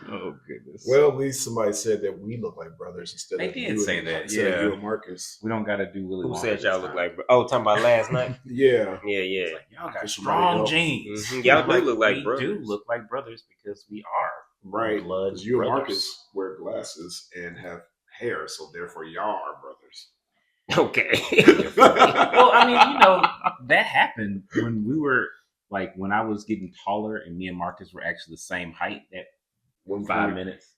Oh goodness. Well, at least somebody said that we look like brothers instead They of did you say and, that, instead of yeah. you and Marcus. We don't got to do Willy Who Wonka said this y'all look time. like? Oh, talking about last night. Yeah. Yeah. It's like, y'all got For somebody strong else. genes. Mhm. Y'all do Like, look like we brothers. do look like brothers because we are. Right. Blood Because you and brothers. Marcus wear glasses and have hair, so therefore y'all are brothers. Okay. Well, I mean, you know, that happened when we were like when I was getting taller and me and Marcus were actually the same height at 5 minutes.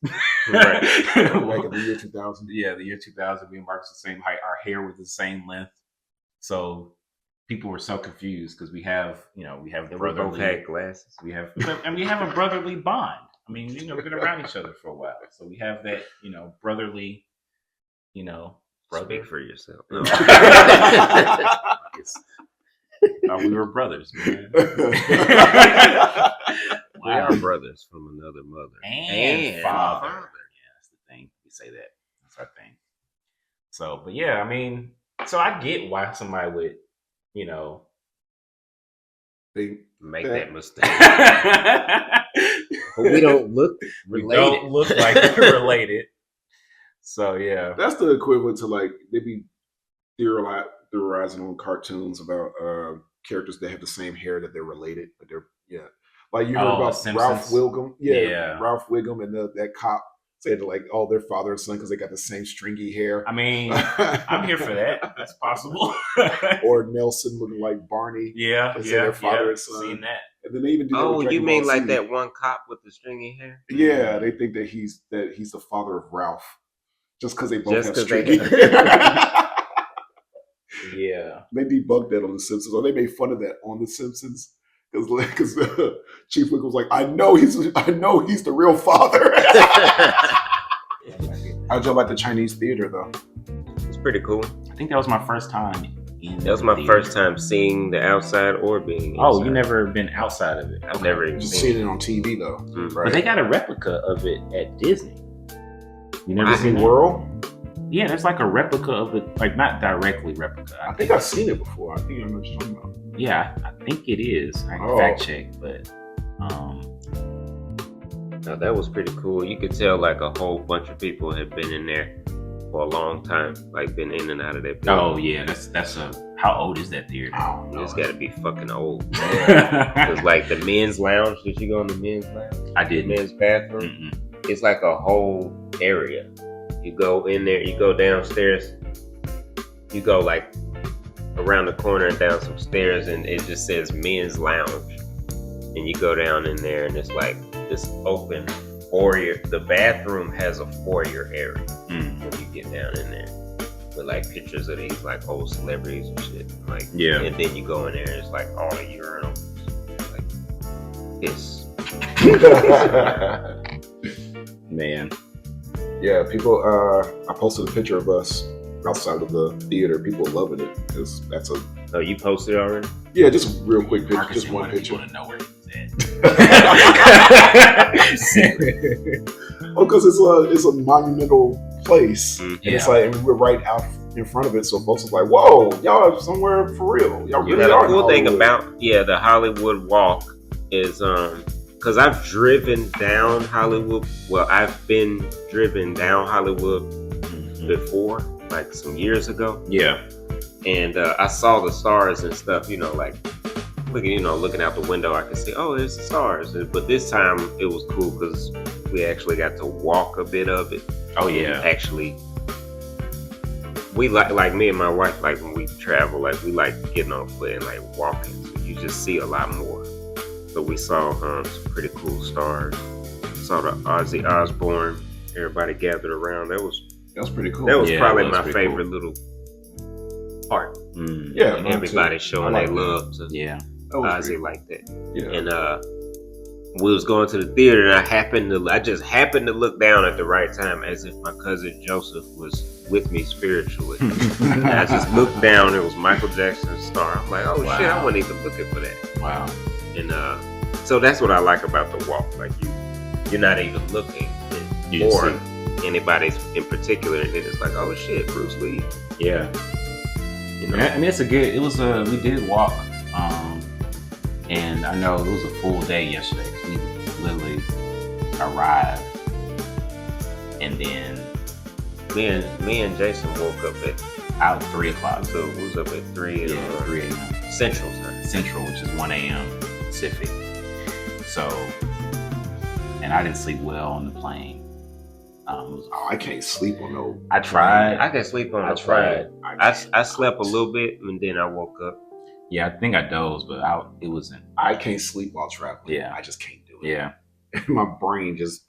Right. Back in the year 2000. Yeah, the year 2000, me and Marcus the same height. Our hair was the same length. So people were so confused because we have We both brotherly. had glasses. We have a brotherly bond. I mean, you know, we've been around each other for a while, so we have that, you know, brotherly, you know, brother. Speak for yourself. Thought we were brothers, man. We are brothers from another mother and father. Yeah, that's the thing. We say that. That's our thing. So, but yeah, I mean, so I get why somebody would, you know, Make that mistake. but we don't look we related. don't look like we're related. So yeah, That's the equivalent to like they be theorizing on cartoons about characters that have the same hair that they're related, but they're like you heard about Simpsons. Ralph Wiggum, Yeah. Ralph Wiggum and that cop said like, oh, their father and son because they got the same stringy hair. I mean, I'm here for that. That's possible. Or Nelson looking like Barney. Yeah, They say their father and son. Seen that. And then they even do that Oh, with you Dragon mean Ball like Z. that one cop with the stringy hair? Yeah, they think that he's the father of Ralph, just because they both Just have 'cause they stringy hair. Yeah. They debunked that on The Simpsons, or they made fun of that on The Simpsons, because Chief Wiggum was like, I know he's the real father. How'd you like the Chinese theater though? It's pretty cool. I think that was my first time. That was my first time seeing the outside or being inside. Oh, you never been outside of it? I've never even Just seen seen it on TV though, right? But they got a replica of it at Disney. You never Disney seen that? World? Yeah, there's like a replica of it, like not directly replica. I think I've seen it before. I think I know what you're talking about. Yeah, I think it is. I can Oh. fact check, but No, that was pretty cool. You could tell like a whole bunch of people had been in there for a long time, like been in and out of that building. oh yeah, that's a. How old is that theater? I don't know. It's got to be fucking old. I It's like the men's lounge. Did you go in the men's lounge? The didn't. men's bathroom. Mm-mm. It's like a whole area. You go in there, you go downstairs, you go like around the corner and down some stairs, and it just says men's lounge. And you go down in there, and it's like this open foyer. The bathroom has a foyer area Mm. when you get down in there with like pictures of these like old celebrities and shit. Like, Yeah. and then you go in there, and it's like all the urinals, like piss. Man. Yeah, people. I posted a picture of us outside of the theater. People are loving it because that's a Oh, you posted already? yeah, just a real quick picture, Marcus, just you one wanted picture. people to know where he was at. Oh, because it's a monumental place, Mm. and it's like and we're right out in front of it. So folks are like, "Whoa, y'all are somewhere for real. Y'all You really know, are." the in cool thing Hollywood." about the Hollywood Walk is because I've driven down Hollywood. Well, I've been driven down Hollywood before, like some years ago, Yeah. and I saw the stars and stuff. You know, like looking out the window, I could see, oh, there's the stars. But this time it was cool because we actually got to walk a bit of it. Oh yeah. Actually, we like me and my wife, like when we travel, like we like getting on foot and like walking. So you just see a lot more. So we saw some pretty cool stars. Saw the Ozzy Osbourne. Everybody gathered around. That was pretty cool. that was Yeah, probably that was my pretty favorite little part. Mm. Yeah, And mine everybody too. showing I like their that. love to Yeah. That was Ozzy pretty like that. cool. Yeah. And we was going to the theater, and I just happened to look down at the right time, as if my cousin Joseph was with me spiritually. And I just looked down. It was Michael Jackson's Star. I'm like, oh shit, I wasn't even looking for that. Wow. And so that's what I like about the walk. Like you're not even looking You just for anybody's in particular, and then it's like, oh shit, Bruce Lee. Yeah. You know? I mean, it's a good. It was a. We did walk, and I know it was a full day yesterday. 'Cause we literally arrived and then Me and Jason woke up at out 3 o'clock. so we was up at 3 Yeah, 3 a.m. Central time. Central, which is 1 a.m. Pacific. So, and I didn't sleep well on the plane. I can't sleep on no. I tried. I could sleep on I the tried. plane. I slept a little bit and then I woke up. Yeah, I think I dozed, but it wasn't. I can't sleep while traveling. Yeah. I just can't do it. Yeah. My brain just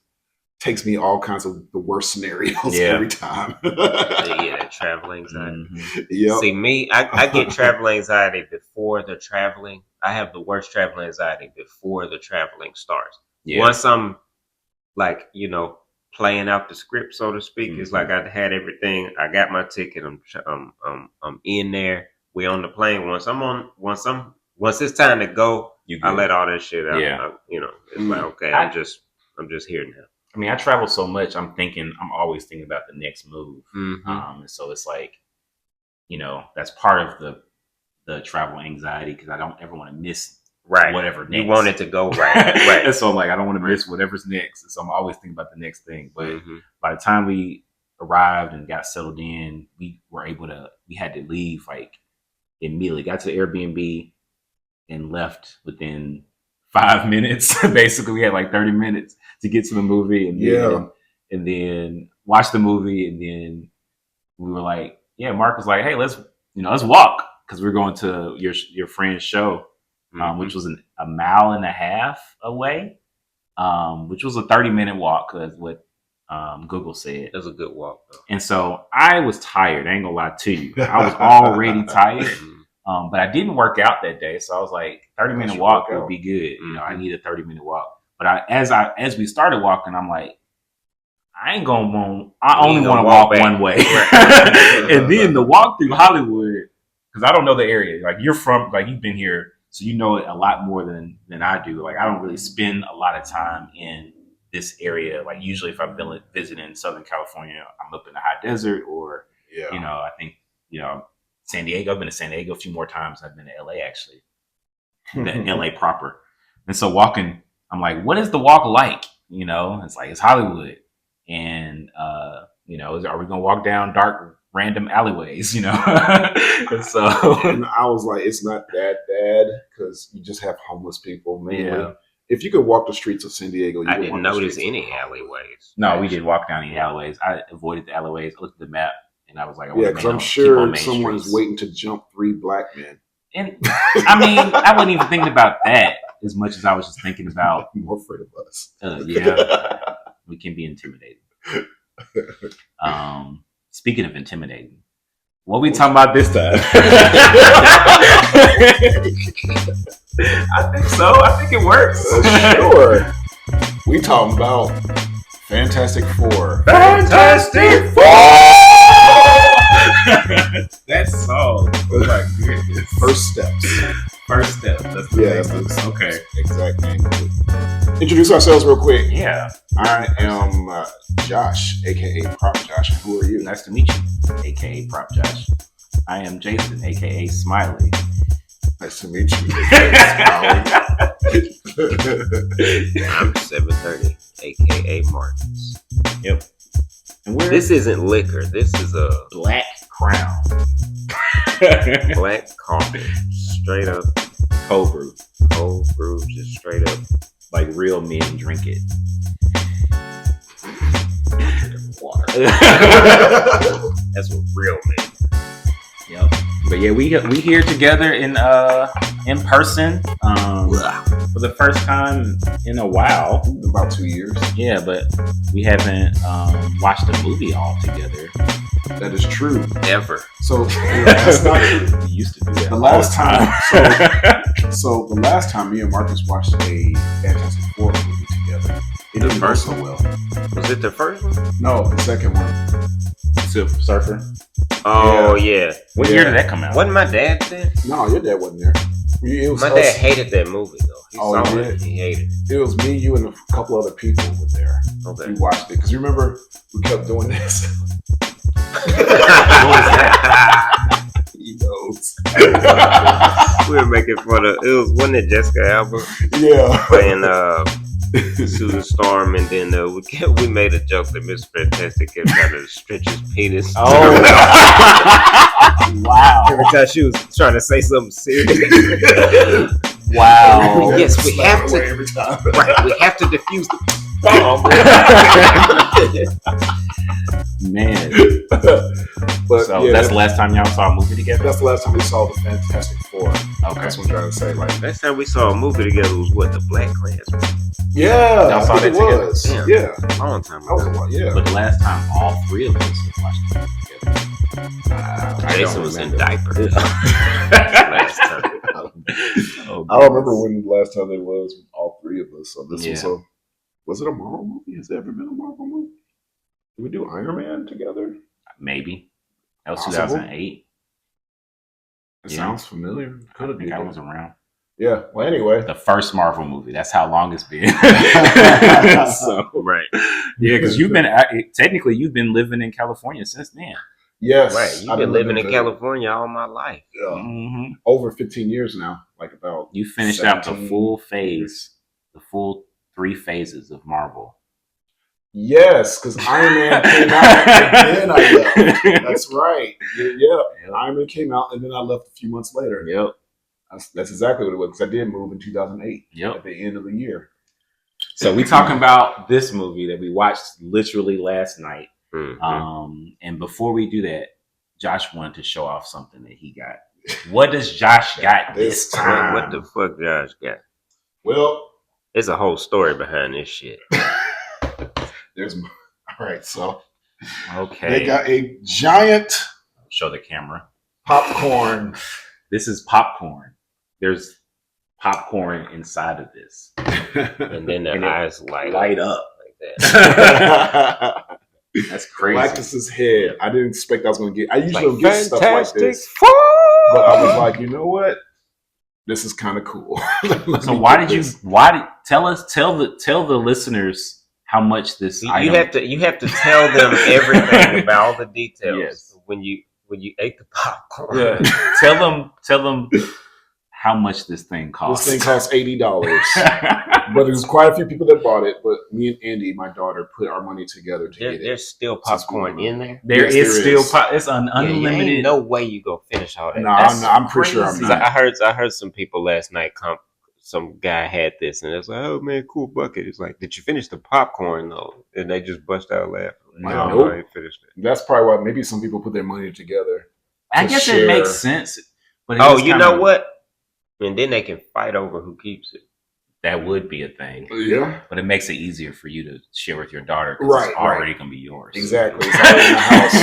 takes me all kinds of the worst scenarios Yeah. every time. Yeah, that travel anxiety. Mhm. Yep. See me, I get travel anxiety before the traveling. I have the worst travel anxiety before the traveling starts. Yeah. Once I'm like, playing out the script, so to speak, it's Mhm. like I had everything. I got my ticket. I'm in there. We on the plane. Once it's time to go, You I good. let all that shit out. Yeah. It's like, okay, I'm just here now. I mean, I travel so much. I'm always thinking about the next move. Mm-hmm. And so it's like, that's part of the travel anxiety because I don't ever want to miss Right. whatever next. You want it to go right. Right. And so I'm like, I don't want to miss whatever's next. And so I'm always thinking about the next thing. But Mhm. by the time we arrived and got settled in, we had to leave like immediately. Got to the Airbnb and left within 5 minutes. Basically, we had like 30 minutes to get to the movie and then watch the movie. And then we were like, yeah, Mark was like, hey, let's walk. Cause we're going to your friend's show, which was a mile and a half away, which was a 30-minute walk. That's what Google said. It was a good walk, though. And so I was tired. I ain't gonna lie to you. I was already tired. Mhm. But I didn't work out that day. So I was like, 30-minute should walk work would out. be good. I Mhm. need a 30-minute walk. But as we started walking, I'm like, I only want to walk back. one way. Right. And then the walk through Hollywood, because I don't know the area. Like you've been here, so you know it a lot more than I do. Like I don't really spend a lot of time in this area. Like usually if I'm visiting Southern California, I'm up in the high desert or, Yeah. I think, San Diego. I've been to San Diego a few more times. I've been to LA actually, LA proper. And so walking, I'm like, what is the walk like? It's like, it's Hollywood. And, are we going to walk down dark, random alleyways, And so, And I was like, it's not that bad because you just have homeless people mainly. Yeah. If you could walk the streets of San Diego, you I would didn't walk the notice streets of any Hollywood. alleyways. no, we did walk down the alleyways. I avoided the alleyways. I looked at the map and I was like, I Yeah, wanna because I'm keep on sure main someone's streets. waiting to jump 3 black men. And I mean, I wasn't even thinking about that as much as I was just thinking about, More afraid of us. we can be intimidated. Speaking of intimidating, what we talking about this time? I think so. I think it works. Sure. We talking about Fantastic Four. Fantastic Four! That song. Oh my goodness. First Steps. First step. That's the Yeah, name. that's the Okay. exact name of it. Introduce ourselves real quick. Yeah. I am Josh, aka Prop Josh. And who are you? Nice to meet you, aka Prop Josh. I am Jason, aka Smiley. Nice to meet you. I'm 730, aka Marcus. Yep. And we're This isn't liquor. This is a Black Crown. black coffee. Straight up Cold brew. cold brew, just straight up. Like real men drink it. Water. That's what real men. Yep. But yeah, we here together in person for the first time in a while. About 2 years. Yeah, but we haven't watched a movie all together. That is true. Ever. So that's not true. We used to do that The all last the time. So the last time me and Marcus watched a Fantastic Four movie together, it didn't go so well. Was it the first one? No, the second one. Silver Surfer. Oh yeah. What year did that come out? Wasn't my dad there? No, your dad wasn't there. It was My us. dad hated that movie though. He Oh, saw he it. did? He hated it. It was me, you, and a couple other people were there. Okay. We watched it because you remember we kept doing this. He knows. We were making fun of. It was wasn't it Jessica Alba Yeah. playing Susan Storm, and then we made a joke that Mr. Fantastic kept trying to stretch his penis. Oh, wow. Every time she was trying to say something serious. Wow. Yes, we Slap have it away to. every time. Right, we have to defuse the bomb. Man. But So yeah, that's the last time y'all saw a movie together? that's the last time we saw the Fantastic Four. Okay. That's what I'm trying to say. Like, Last time we saw a movie together was what, the Black Klansman? yeah, Y'all I saw think that it together? was. Damn. Yeah, A long time that was a ago. lot. Yeah. But the last time all three of us watched it together. I Jason don't was in remember. diapers last time. Oh, I don't remember when the last time there was with all three of us. So this Yeah. was it a Marvel movie? Has there ever been a Marvel movie? Did we do Iron Man together? Maybe. That was Possible. 2008. It Yeah. sounds familiar. I Could have think been. I was around. Yeah. Well, anyway. The first Marvel movie. That's how long it's been. So, Right. yeah, because technically you've been living in California since then. Yes. Right. You've I've been living in there, California all my life. Mm-hmm. over 15 years now. Like about You finished out the 17 full phase, the full 3 phases of Marvel. Yes, because Iron Man came out and then I left. That's right. Yeah. Iron Man came out and then I left a few months later. Yep. That's exactly what it was. Because I did move in 2008 Yep. at the end of the year. So we talking about this movie that we watched literally last night. Mhm. And before we do that, Josh wanted to show off something that he got. What does Josh got this time? What the fuck Josh got? Well, There's a whole story behind this shit. there's all right. So Okay. they got a giant Show the camera. popcorn. This is popcorn. There's popcorn inside of this. And then their And it eyes light up. like that. That's crazy. Galactus's head. I didn't expect I was going to get. I usually don't get stuff like Fantastic this, Four! but I was like, you know what? This is kind of cool. Let So me why get did you? this. Why did tell the listeners how much this You item? have to tell them everything about all the details Yes. when you ate the popcorn. Yeah. tell them how much this thing costs. This thing costs $80, but there's quite a few people that bought it. But me and Andy, my daughter, put our money together to get it. There's still popcorn in there. There Yes, is there still is. it's an Yeah, unlimited. ain't no way you go finish all that. No, That's I'm pretty sure I'm crazy. not. I heard some people last night. Some guy had this, and it's like, oh man, cool bucket. It's like, did you finish the popcorn though? And they just bust out laughing. Like, No. no, I ain't finished it. That's probably why maybe some people put their money together. I to guess share. it makes sense. But it Oh, is you kinda- know what? And then they can fight over who keeps it. That would be a thing, Yeah, but it makes it easier for you to share with your daughter because Right, it's already gonna be yours. exactly. It's already in the house.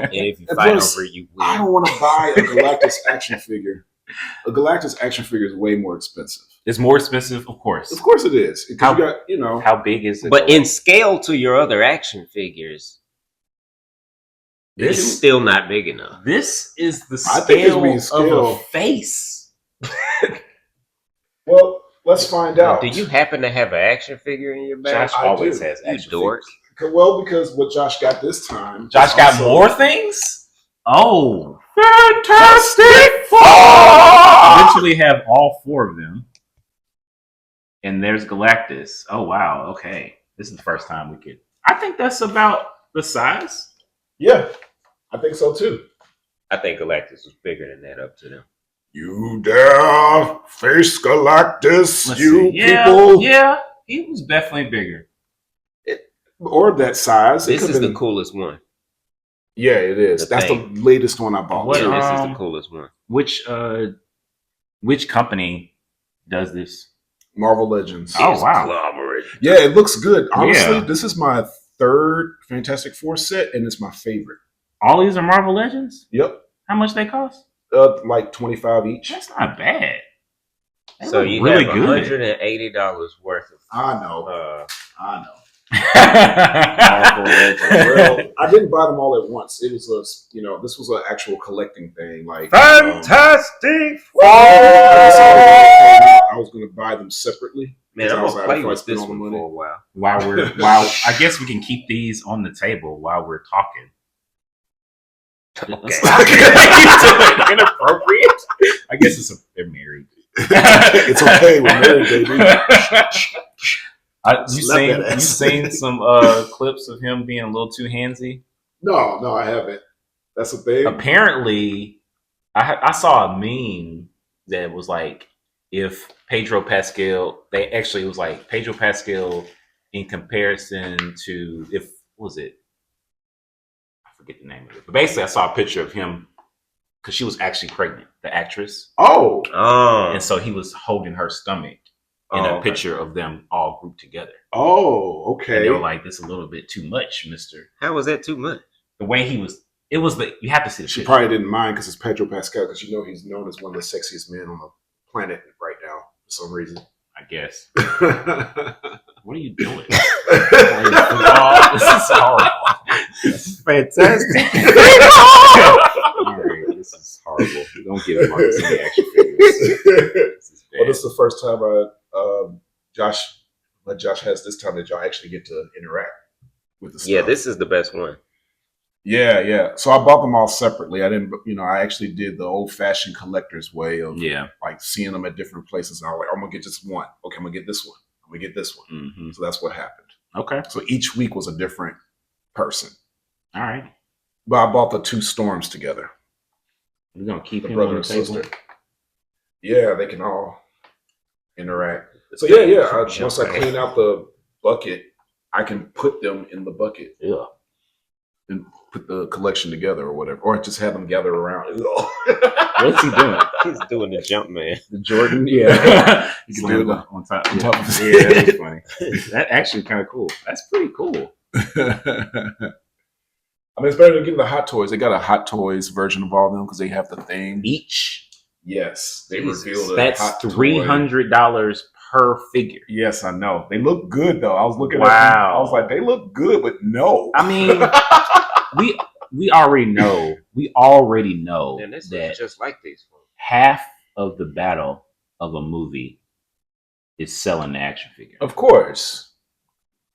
And if you And fight plus, over it, you I win. don't want to buy a Galactus action figure. A Galactus action figure is way more expensive. It's more expensive, of course. Of course it is. Because How- you got, you know, How big is it? But in scale to your other action figures, it's this still not big enough. this is the I think it's scale being of scale. a face. well, let's find out. Do you happen to have an action figure in your bag? Josh I always do. has You action dork. figures. Well, because what Josh got this time. Josh is got also- more things? Oh. Fantastic Eventually have all 4 of them. And there's Galactus. Oh wow, okay. This is the first time we could. I think that's about the size. Yeah, I think so too. I think Galactus was bigger than that up to them. You dare face Galactus, Let's you see. Yeah, people. yeah, he was definitely bigger. Or that size. It This could've is the been- coolest one. Yeah, it is. the That's thing. the latest one I bought. What, too. This is Um, the coolest one. Which company does this? Marvel Legends. Oh, It's wow. conglomerate. Yeah, it looks good. Honestly, Yeah. this is my third Fantastic Four set, and it's my favorite. All these are Marvel Legends? Yep, How much they cost? like 25 each. That's not bad. They So look you really have good. $180 worth of. I know. I know. Marvel Well, I didn't buy them all at once. It was this was an actual collecting thing. Like Fantastic I was going to buy them separately. Man, I I'm was gonna like, play before I with spend this all the one money. for a while. while I guess we can keep these on the table while we're talking. Okay. Inappropriate. I guess they're married. It's okay, we're married, baby. You seen some clips of him being a little too handsy? No, I haven't. That's a thing. Apparently, I saw a meme that was like, if Pedro Pascal, it was like Pedro Pascal in comparison to, what was it? I forget the name of it. But basically, I saw a picture of him because she was actually pregnant, the actress. Oh. And so he was holding her stomach in a picture of them all grouped together. Oh, okay. And they were like, "This is a little bit too much, Mister." How was that too much? The way he was, you have to see the She picture. probably didn't mind because it's Pedro Pascal, because he's known as one of the sexiest men on the planet right now for some reason. I guess. What What are you doing? Oh, this is horrible. This is fantastic. All right, this is horrible. Don't give Marcus any action figures. This is bad. Well, this is the first time Josh has this time that y'all actually get to interact with the stuff. Yeah, this is the best one. Yeah. So I bought them all separately. I didn't, I actually did the old-fashioned collector's way of like seeing them at different places. And I was like, I'm gonna get just one. Okay, I'm gonna get this one. I'm gonna get this one. Mm-hmm. So that's what happened. Okay. So each week was a different person. All right. But I bought the two Storms together. We're gonna keep The him brother on and the table. sister. Yeah, they can all interact. So yeah. Once I clean out the bucket, I can put them in the bucket. Yeah. And put the collection together or whatever, or just have them gather around. What's he doing? He's doing the jump man. The Jordan, yeah. You can do it on top. On top of his Yeah, head. that's funny. That actually kind of cool. That's pretty cool. I mean, it's better than getting the Hot Toys. They got a Hot Toys version of all of them because they have the thing. Each. Yes, they Jesus, revealed a that's Hot Toy. $300 per figure. Yes, I know. They look good though. I was looking at Wow. them. I was like, they look good, but no. I mean, we already know. We already know And this that is just like these folks. half of the battle of a movie is selling the action figure. Of course.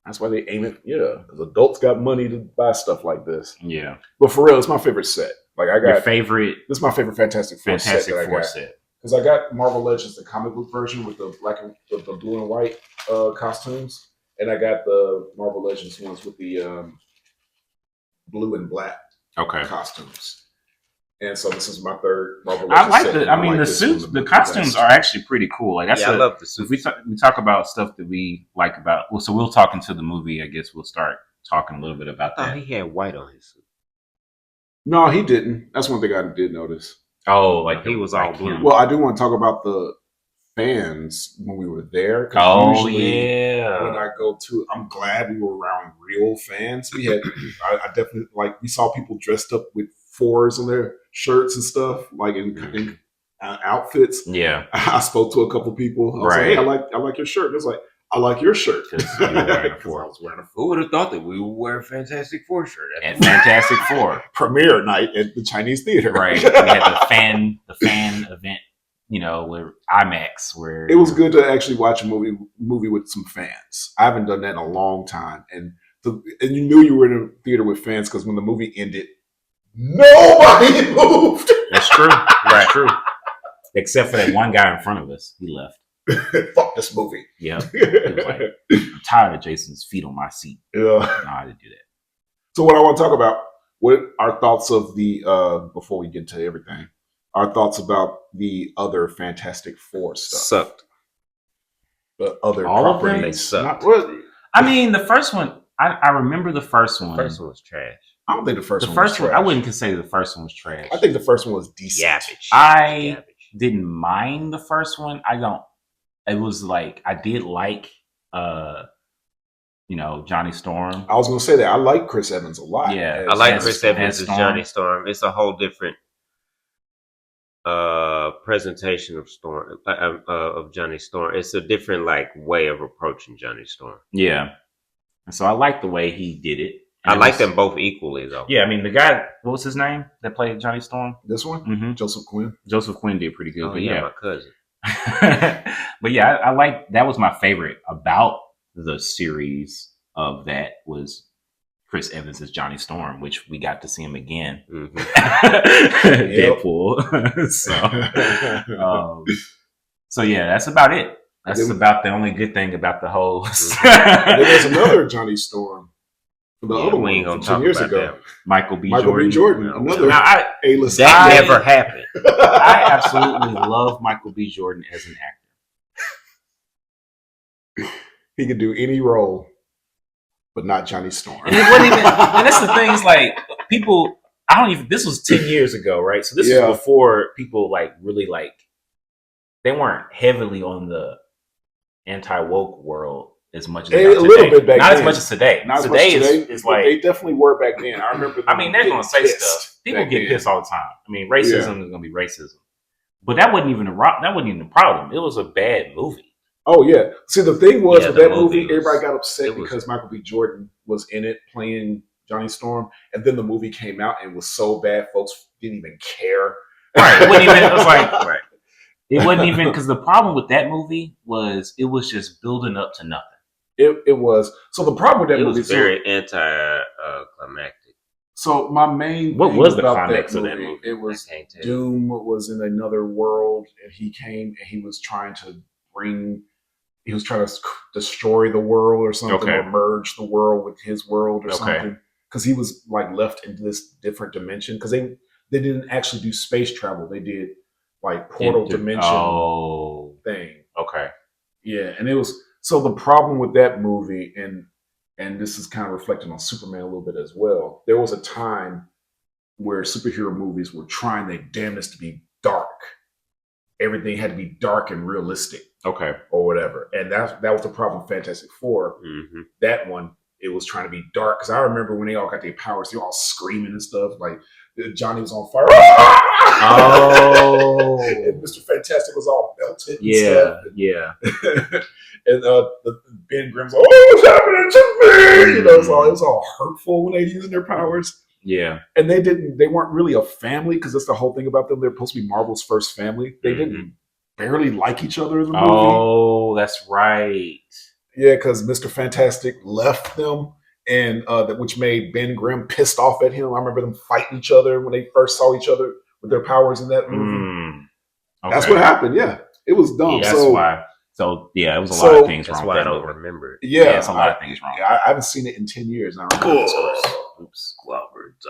That's why they aim it. Yeah, because adults got money to buy stuff like this. Yeah. But for real, it's my favorite set. Like I Your got favorite this is my favorite Fantastic Four Fantastic set that Four I got. set. Because I got Marvel Legends, the comic book version with the the blue and white costumes, and I got the Marvel Legends ones with the blue and black Okay. costumes. And so this is my third Marvel I Legends like set, the. and I mean, the this suits, one the the costumes best. are actually pretty cool. Like that's I love the suit. if we talk about stuff that we like about. Well, so we'll talk into the movie. I guess we'll start talking a little bit about Oh, that. he had white on his suit. No, he didn't. That's one thing I did notice. Oh, like He was all blue. him. Well, I do want to talk about the fans when we were there. 'Cause Oh usually yeah. when I go to, I'm glad we were around real fans. We had, I definitely we saw people dressed up with fours on their shirts and stuff, like in outfits. Yeah. I spoke to a couple people. I was Right. like, hey, I like your shirt. And it was like, I like your shirt. 'Cause you were wearing a 'Cause four. I was wearing a Who would have thought that we would wear a Fantastic Four shirt? And Fantastic Four. premiere night at the Chinese theater. Right. We had the fan event. Where IMAX, where It was good to actually watch a movie with some fans. I haven't done that in a long time, and you knew you were in a theater with fans because when the movie ended, nobody moved. That's true. That's true. Except for that one guy in front of us, he left. Fuck this movie. Yeah. He was like, I'm tired of Jason's feet on my seat. Yeah. No, I didn't do that. So what I want to talk about, what our thoughts of the before we get to everything, our thoughts about the other Fantastic Four stuff, Sucked. the other All of them? properties. They sucked. I mean, the first one, I remember the first one. First one was trash. I don't think the first The one. first was one, I trash. wouldn't consider the first one was trash. I think the first one was decent. Garbage. I Garbage. didn't mind the first one. It was like, I did like, Johnny Storm. I was going to say that I like Chris Evans a lot. Yeah. I like As- Chris Evans as as Storm. Johnny Storm. It's a whole different presentation of Storm of Johnny Storm. It's a different way of approaching Johnny Storm. Yeah. And so I liked the way he did it. And I it like was- them both equally though. Yeah, I mean, the guy, what was his name that played Johnny Storm? This one, Mm-hmm. Joseph Quinn. Joseph Quinn did pretty good, Oh, but yeah, yeah. my cousin. But yeah, I like, that was my favorite about the series of that was Chris Evans as Johnny Storm, which we got to see him again. Mhm. Deadpool. So yeah, that's about it. That's about the only good thing about the whole. And then there's another Johnny Storm. The other we one ain't from gonna 10 talk years about ago. that. Michael B. Jordan. No. Another Now, A-list. That I- never happened. I absolutely love Michael B. Jordan as an actor. He could do any role, but not Johnny Storm. And it wasn't even. And that's the thing. Is like people. I don't even. This was 10 years ago, right? So this is before people like really like. They weren't heavily on the anti-woke world as much as they are A today. little bit back Not then. as much as today. Not as today much today, is but like. they definitely were back then. I remember. I mean, they're going to say stuff. People get pissed all the time. I mean, racism is going to be racism. But that wasn't even the problem. It was a bad movie. Oh yeah. See, the thing was with that movie, was, everybody got upset because Michael B. Jordan was in it playing Johnny Storm, and then the movie came out and was so bad, folks didn't even care. Right. It wasn't even. It was like right. It wasn't even because the problem with that movie was it was just building up to nothing. It was. So the problem with that movie was very anti-climactic. So my main what thing was the about climax that of that movie, movie? it was Doom was in another world, and he came and he was trying to destroy the world or something, or merge the world with his world or something, because he was like left in this different dimension. Because they didn't actually do space travel; they did like portal dimension thing. Okay, yeah, and it was so the problem with that movie and this is kind of reflecting on Superman a little bit as well. There was a time where superhero movies were trying their damnedest to be dark. Everything had to be dark and realistic. Okay. Or whatever. And that was the problem with Fantastic Four. Mm-hmm. That one, it was trying to be dark. Because I remember when they all got their powers, they were all screaming and stuff. Like Johnny was on fire. Oh. And Mr. Fantastic was all melted and stuff. Yeah. And Ben Grimm's like, oh, what's happening to me? You know, it was all hurtful when they using their powers. Yeah. And they weren't really a family, because that's the whole thing about them. They're supposed to be Marvel's first family. They didn't barely like each other in the movie. Oh, that's right. Yeah, because Mr. Fantastic left them, and which made Ben Grimm pissed off at him. I remember them fighting each other when they first saw each other with their powers in that movie. Okay. That's what happened. Yeah, it was dumb. Yeah, that's why. So yeah, it was a lot of things wrong. That's why I don't remember it. Yeah, it's a lot of things wrong. I haven't seen it in 10 years now. Oops, Squabber's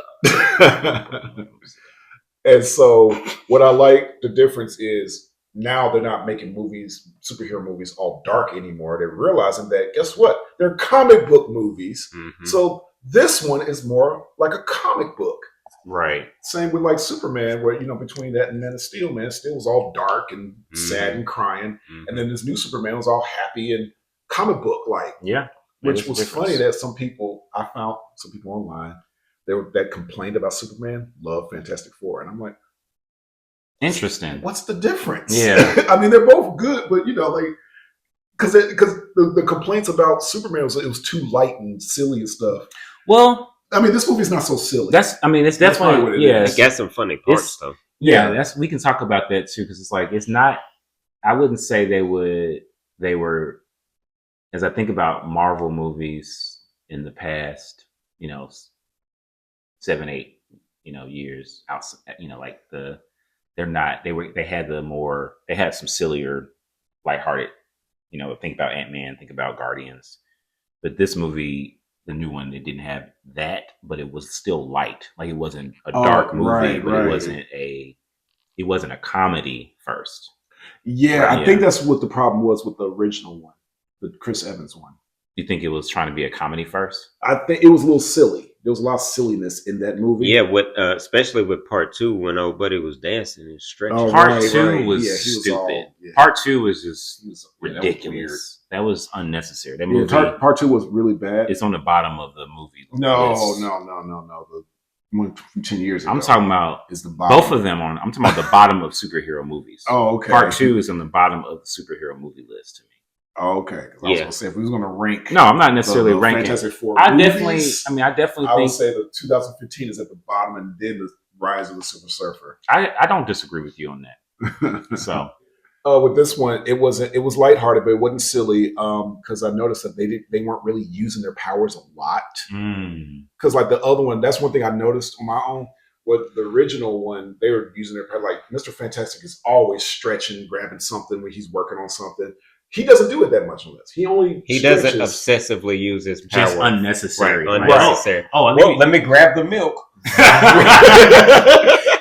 And so what I like, the difference is now they're not making superhero movies all dark anymore. They're realizing that, guess what? They're comic book movies. Mm-hmm. So this one is more like a comic book. Right. Same with like Superman, where, between that and Man of Steel, Man of Steel was all dark and sad and crying. Mm-hmm. And then this new Superman was all happy and comic book like. Yeah. Which was funny that I found some people online that complained about Superman love Fantastic Four. And I'm like, interesting. What's the difference? Yeah. I mean, they're both good, but because the complaints about Superman was it was too light and silly and stuff. Well, I mean, this movie's not so silly. It's definitely what it is. It got some funny parts though. Yeah, we can talk about that too, because it's like it's not. I wouldn't say they were. As I think about Marvel movies in the past, 7, 8, years outside, they had some sillier, lighthearted, think about Ant-Man, think about Guardians, but this movie, the new one, it didn't have that, but it was still light. Like it wasn't a dark movie, but it wasn't a comedy first. Yeah, I think that's what the problem was with the original one, the Chris Evans one. You think it was trying to be a comedy first? I think it was a little silly. There was a lot of silliness in that movie. Yeah, especially with part 2 when old buddy was dancing and stretching. Part 2 was stupid. Part 2 was just ridiculous. That was unnecessary. That movie, part 2 was really bad. It's on the bottom of the movie. No. The one from 10 years ago. I'm talking about is the bottom. Both of them I'm talking about the bottom of superhero movies. Oh, okay. Part 2 is on the bottom of the superhero movie list to me. Oh, okay. I was going to say, if we was going to rank. No, I'm not necessarily ranking. Fantastic Four I movies, definitely I think. would say the 2015 is at the bottom, and then the Rise of the Silver Surfer. I don't disagree with you on that. So. With this one, it was lighthearted, but it wasn't silly. Because I noticed that they weren't really using their powers a lot. Because like the other one, that's one thing I noticed on my own. With the original one, they were using their power. Like Mr. Fantastic is always stretching, grabbing something when he's working on something. He doesn't do it that much on this. He only He doesn't stretches. obsessively use his power. Just unnecessary. Right, Like, unnecessary. oh, I Well, mean, let me grab the milk.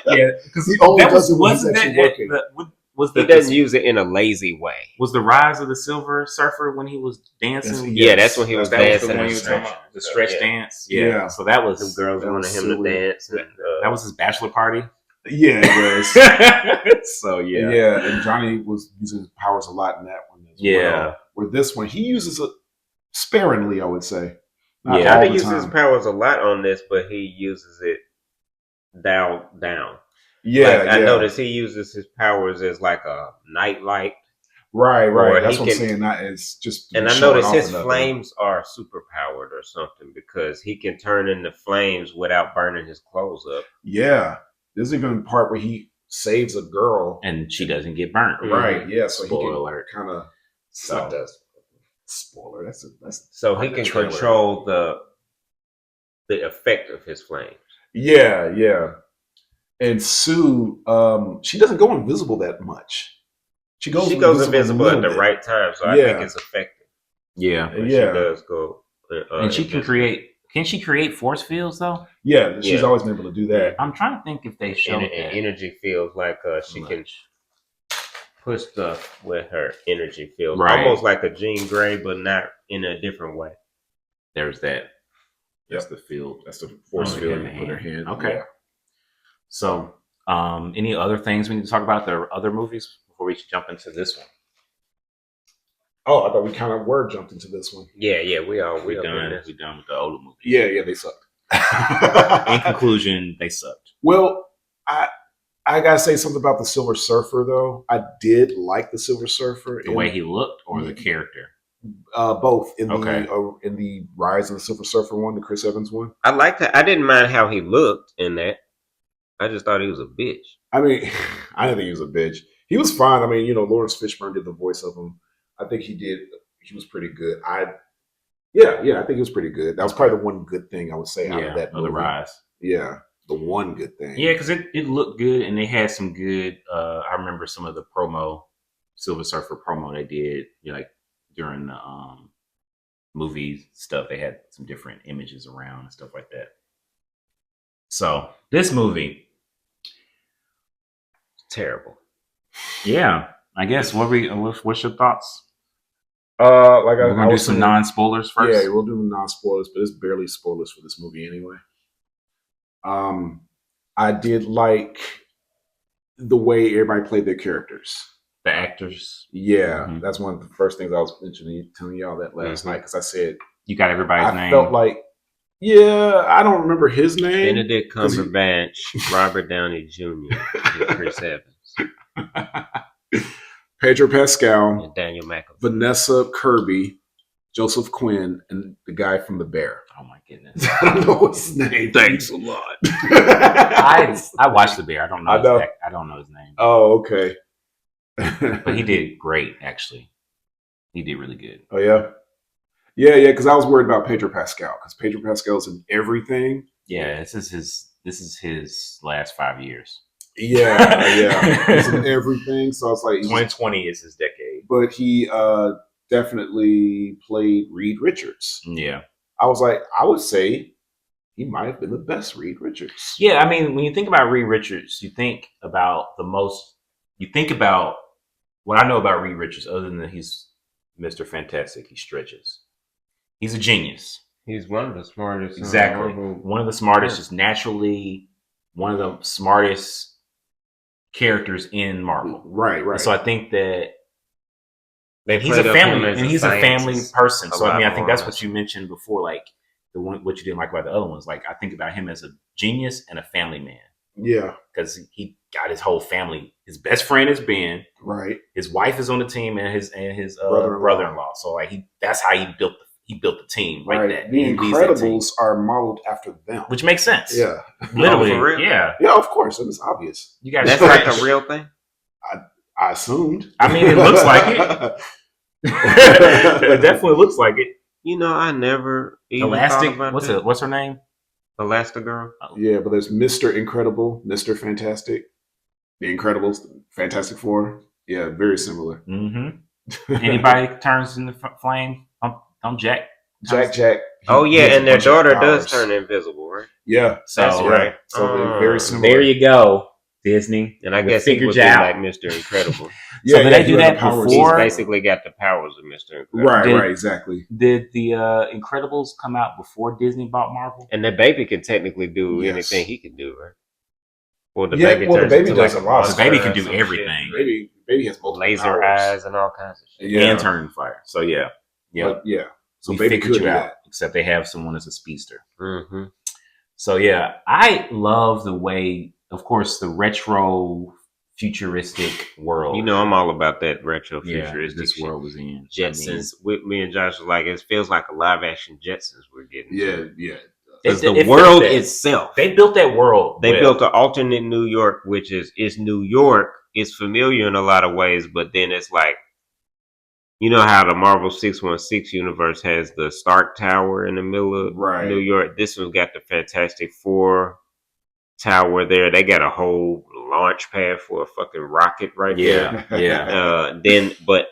yeah, because He only that was does it when he's wasn't actually that working. was He the doesn't use it in a lazy way. was the rise of the Silver Surfer when he was dancing? Yeah, that's when he was that was dancing the one and you were talking stretching. about, the stretch Yeah. dance. Yeah. So that was Some girls that wanted was him to silly. dance. And, that was his bachelor party. Yeah, it was. So yeah, Yeah, and Johnny was using his powers a lot in that one as Yeah. well. Where this one, he uses it sparingly, I would say. Not Yeah. all Johnny the uses his time. powers a lot on this, but he uses it down. Yeah, Like, yeah. I noticed he uses his powers as like a nightlight, Right. or That's he what I'm can- saying. Not as just. to and be I showing noticed off his or nothing. flames are super powered or something because he can turn into flames without burning his clothes up. Yeah, there's even a part where he saves a girl. and she doesn't get burnt. Right. Yeah. So Spoiler he can alert. kind of. So- Spoiler. That's So part he of can the trailer. control the effect of his flames. Yeah, yeah. And Sue, she doesn't go invisible that much. She goes invisible a at little the bit. right time, so I Yeah. think it's effective. Yeah, When Yeah. she does go, and she can invisible. create. Can she create force fields though? Yeah, she's Yeah. always been able to do that. I'm trying to think if they showed that. energy fields like she can much. push stuff with her energy field, Right. almost like a Jean Grey, but not in a different way. There's that. That's the field. That's the force Oh, field yeah, you put her hand. Okay. Yeah. So, any other things we need to talk about the other movies before we jump into this one? Oh, I thought we kind of were jumped into this one. Yeah, we We're up in done. this. We're done with the older movies. Yeah, they sucked. In conclusion, they sucked. Well, I gotta say something about the Silver Surfer though. I did like the Silver Surfer. The way he looked or the character. both in Okay. the Rise of the Silver Surfer one, the Chris Evans one. I liked that. I didn't mind how he looked in that. I just thought he was a bitch. I mean, I didn't think he was a bitch. He was fine. I mean, Lawrence Fishburne did the voice of him. I think he did. He was pretty good. Yeah, I think he was pretty good. That was probably the one good thing I would say out of that of the movie. Rise. Yeah, the one good thing. Yeah, because it looked good and they had some good. I remember some of the promo, Silver Surfer promo they did, like during the movie stuff. They had some different images around and stuff like that. So this movie, Terrible. yeah, I guess what's your thoughts? Like We're I gonna do was some saying- non-spoilers first. Yeah, we'll do non-spoilers, but it's barely spoilers for this movie anyway. I did like the way everybody played their characters. The actors, Yeah, Mhm. that's one of the first things I was telling y'all that last Mhm. night because I said you got everybody's I name. felt like, yeah, I don't remember his name. Benedict Cumberbatch, Robert Downey Jr., and Chris Evans, Pedro Pascal, and Daniel McAvoy. Vanessa Kirby, Joseph Quinn, and the guy from The Bear. Oh my goodness. I don't know what's his name. Thanks a lot. I I watched The Bear. I don't know. I know. I don't know his name, Oh, okay. but he did great. Actually, he did really good. Oh yeah, yeah. Because I was worried about Pedro Pascal because Pedro Pascal's in everything. Yeah, this is his last 5 years. Yeah. He's in everything. So I was like, 2020 is his decade. but he definitely played Reed Richards. Yeah. I was like, I would say he might have been the best Reed Richards. Yeah, I mean, when you think about Reed Richards, you think about what I know about Reed Richards, other than that he's Mr. Fantastic, he stretches. He's a genius. He's one of the smartest. Exactly. Marvel. One of the smartest, just naturally one of the smartest characters in Marvel. Right. And so I think that They he's a played up family him as and he's a family scientist person. a So I mean, lot I think more, that's what you mentioned before, like what you didn't like about the other ones. Like I think about him as a genius and a family man Yeah. because he got his whole family. His best friend is Ben. Right. His wife is on the team and his Brother-in-law. brother-in-law. So like that's how he built the team like Right. that. The He leads that team, Incredibles are modeled after them. which makes sense. Yeah. Literally. Oh, for real? Yeah. Yeah. Of course, it was obvious. You guys. That's like a real thing. I assumed. I mean, it looks like it. It definitely looks like it. You know, I never even Elastic. thought about that. What's her name? Elastigirl. Yeah, but there's Mr. Incredible, Mr. Fantastic, The Incredibles, Fantastic Four. Yeah, very similar. Mm-hmm. Anybody turns into flame, don't Jack. Jack. Oh he yeah, has a and their bunch of daughter does powers. turn invisible, right? Yeah, So That's right. So they're very similar. there you go, Disney. And I We guess he figured would you be out. like Mr. Incredible. Yeah, So did they he do had that the powers He's before? basically got the powers of Mr. Incredible. Right, Did- right, exactly. Did the Incredibles come out before Disney bought Marvel? And the baby can technically do Yes. anything he can do, right? Well, the Yeah, baby well, the turns baby into does like a lot. The monster baby or can do some everything. Baby has shit. multiple Laser powers. eyes and all kinds of shit. Yeah, And turn fire. So yeah. But, yeah. So we baby figured could you do out. that. Except they have someone as a speedster. Mm-hmm. So yeah, I love the way, of course, the retro futuristic world. You know, I'm all about that retro yeah, futuristic this shit. world was in. Jetsons. With me and Josh was like, it feels like a live action Jetsons we're getting. Yeah. Because It the felt world that. itself. They built that world. They well. built an alternate New York, which is New York. It's familiar in a lot of ways, but then it's like, you know how the Marvel 616 universe has the Stark Tower in the middle of Right. New York. This one's got the Fantastic Four tower there. They got a whole launch pad for a fucking rocket right Yeah, yeah. there. But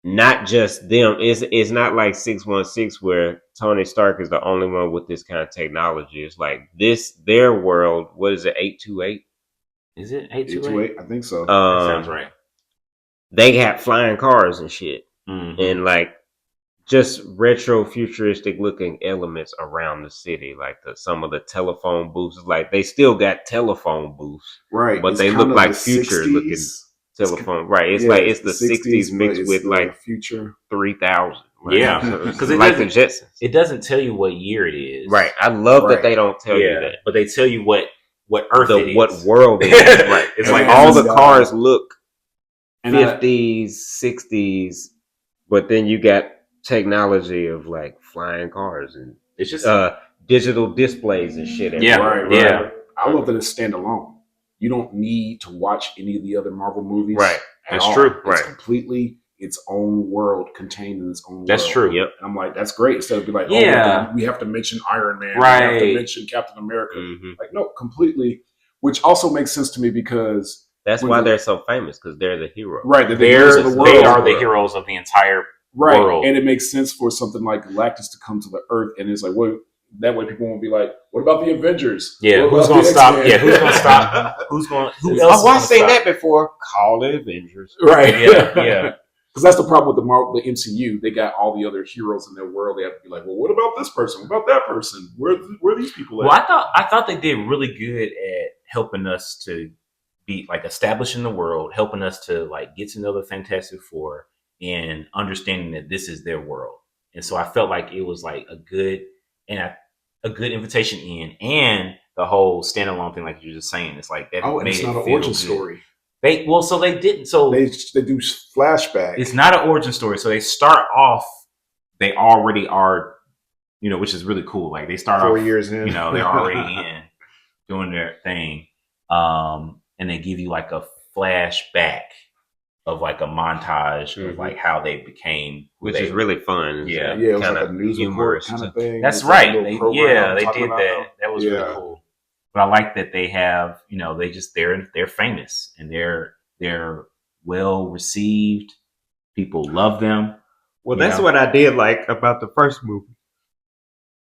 not just them. It's not like 616 where Tony Stark is the only one with this kind of technology. It's like their world. What is it? 828. Is it 828? 828, I think so. That sounds right. They got flying cars and shit, Mhm. and like just retro futuristic looking elements around the city, like some of the telephone booths. Like they still got telephone booths, Right. but It's they kind look of like the future 60s. looking telephone. Right. It's Yeah, like it's the 60s but mixed it's with the like future. 3000. Yeah. So it's 'Cause it like the doesn't- Jetsons. It doesn't tell you what year it is. Right. I love Right. that they don't tell you Yeah, that. but they tell you what Earth it is. What world it is. Right. It's It's like like all this the guy- cars look And I- 50s, 60s, but then you got technology of like flying cars and It's just digital displays and shit. Yeah, everywhere. right. yeah. I love that it's standalone. You don't need to watch any of the other Marvel movies. Right. at That's all. true. It's Right. completely its own world, contained in its own That's world. true. Yep. And I'm like, that's great. Instead of be like, Yeah. we have to mention Iron Man. We have to Right. mention Captain America. hmm Like, no, completely. Which also makes sense to me because, That's When why the- they're so famous, because they're the hero. right, the they heroes of the world. are the heroes of the entire Right. world. And it makes sense for something like Galactus to come to the Earth. And it's like, well, that way people won't be like, what about the Avengers? Yeah, What who's about gonna the stop? X-Men? Yeah, who's gonna stop? Who else? Oh, is I've gonna seen stop? that before. Call the Avengers. Right. Yeah, yeah. Because that's the problem with the MCU. They got all the other heroes in their world. They have to be like, well, what about this person? What about that person? Where are these people at? Well, I thought they did really good at helping us to be like establishing the world, helping us to like get to know the Fantastic Four and understanding that this is their world. And so I felt like it was like a good invitation in, and the whole standalone thing, like you were just saying, it's like that. Oh, and made it's it not an feel origin good. story. So they didn't. So They do flashback. it's not an origin story. So they start off. They already are, which is really cool. Like they start 4 off, years in. they're already in doing their thing. And they give you like a flashback of like a montage of Mhm. like how they became, who Which they is really fun. It's, Yeah. Yeah, it was kinda like a news report humorous. kind of thing. That's It's like a right. little They program I'm talking did about that. now. That was Yeah. really cool. But I like that they have, they're famous and they're well received. People love them. Well, You that's know? what I did like about the first movie.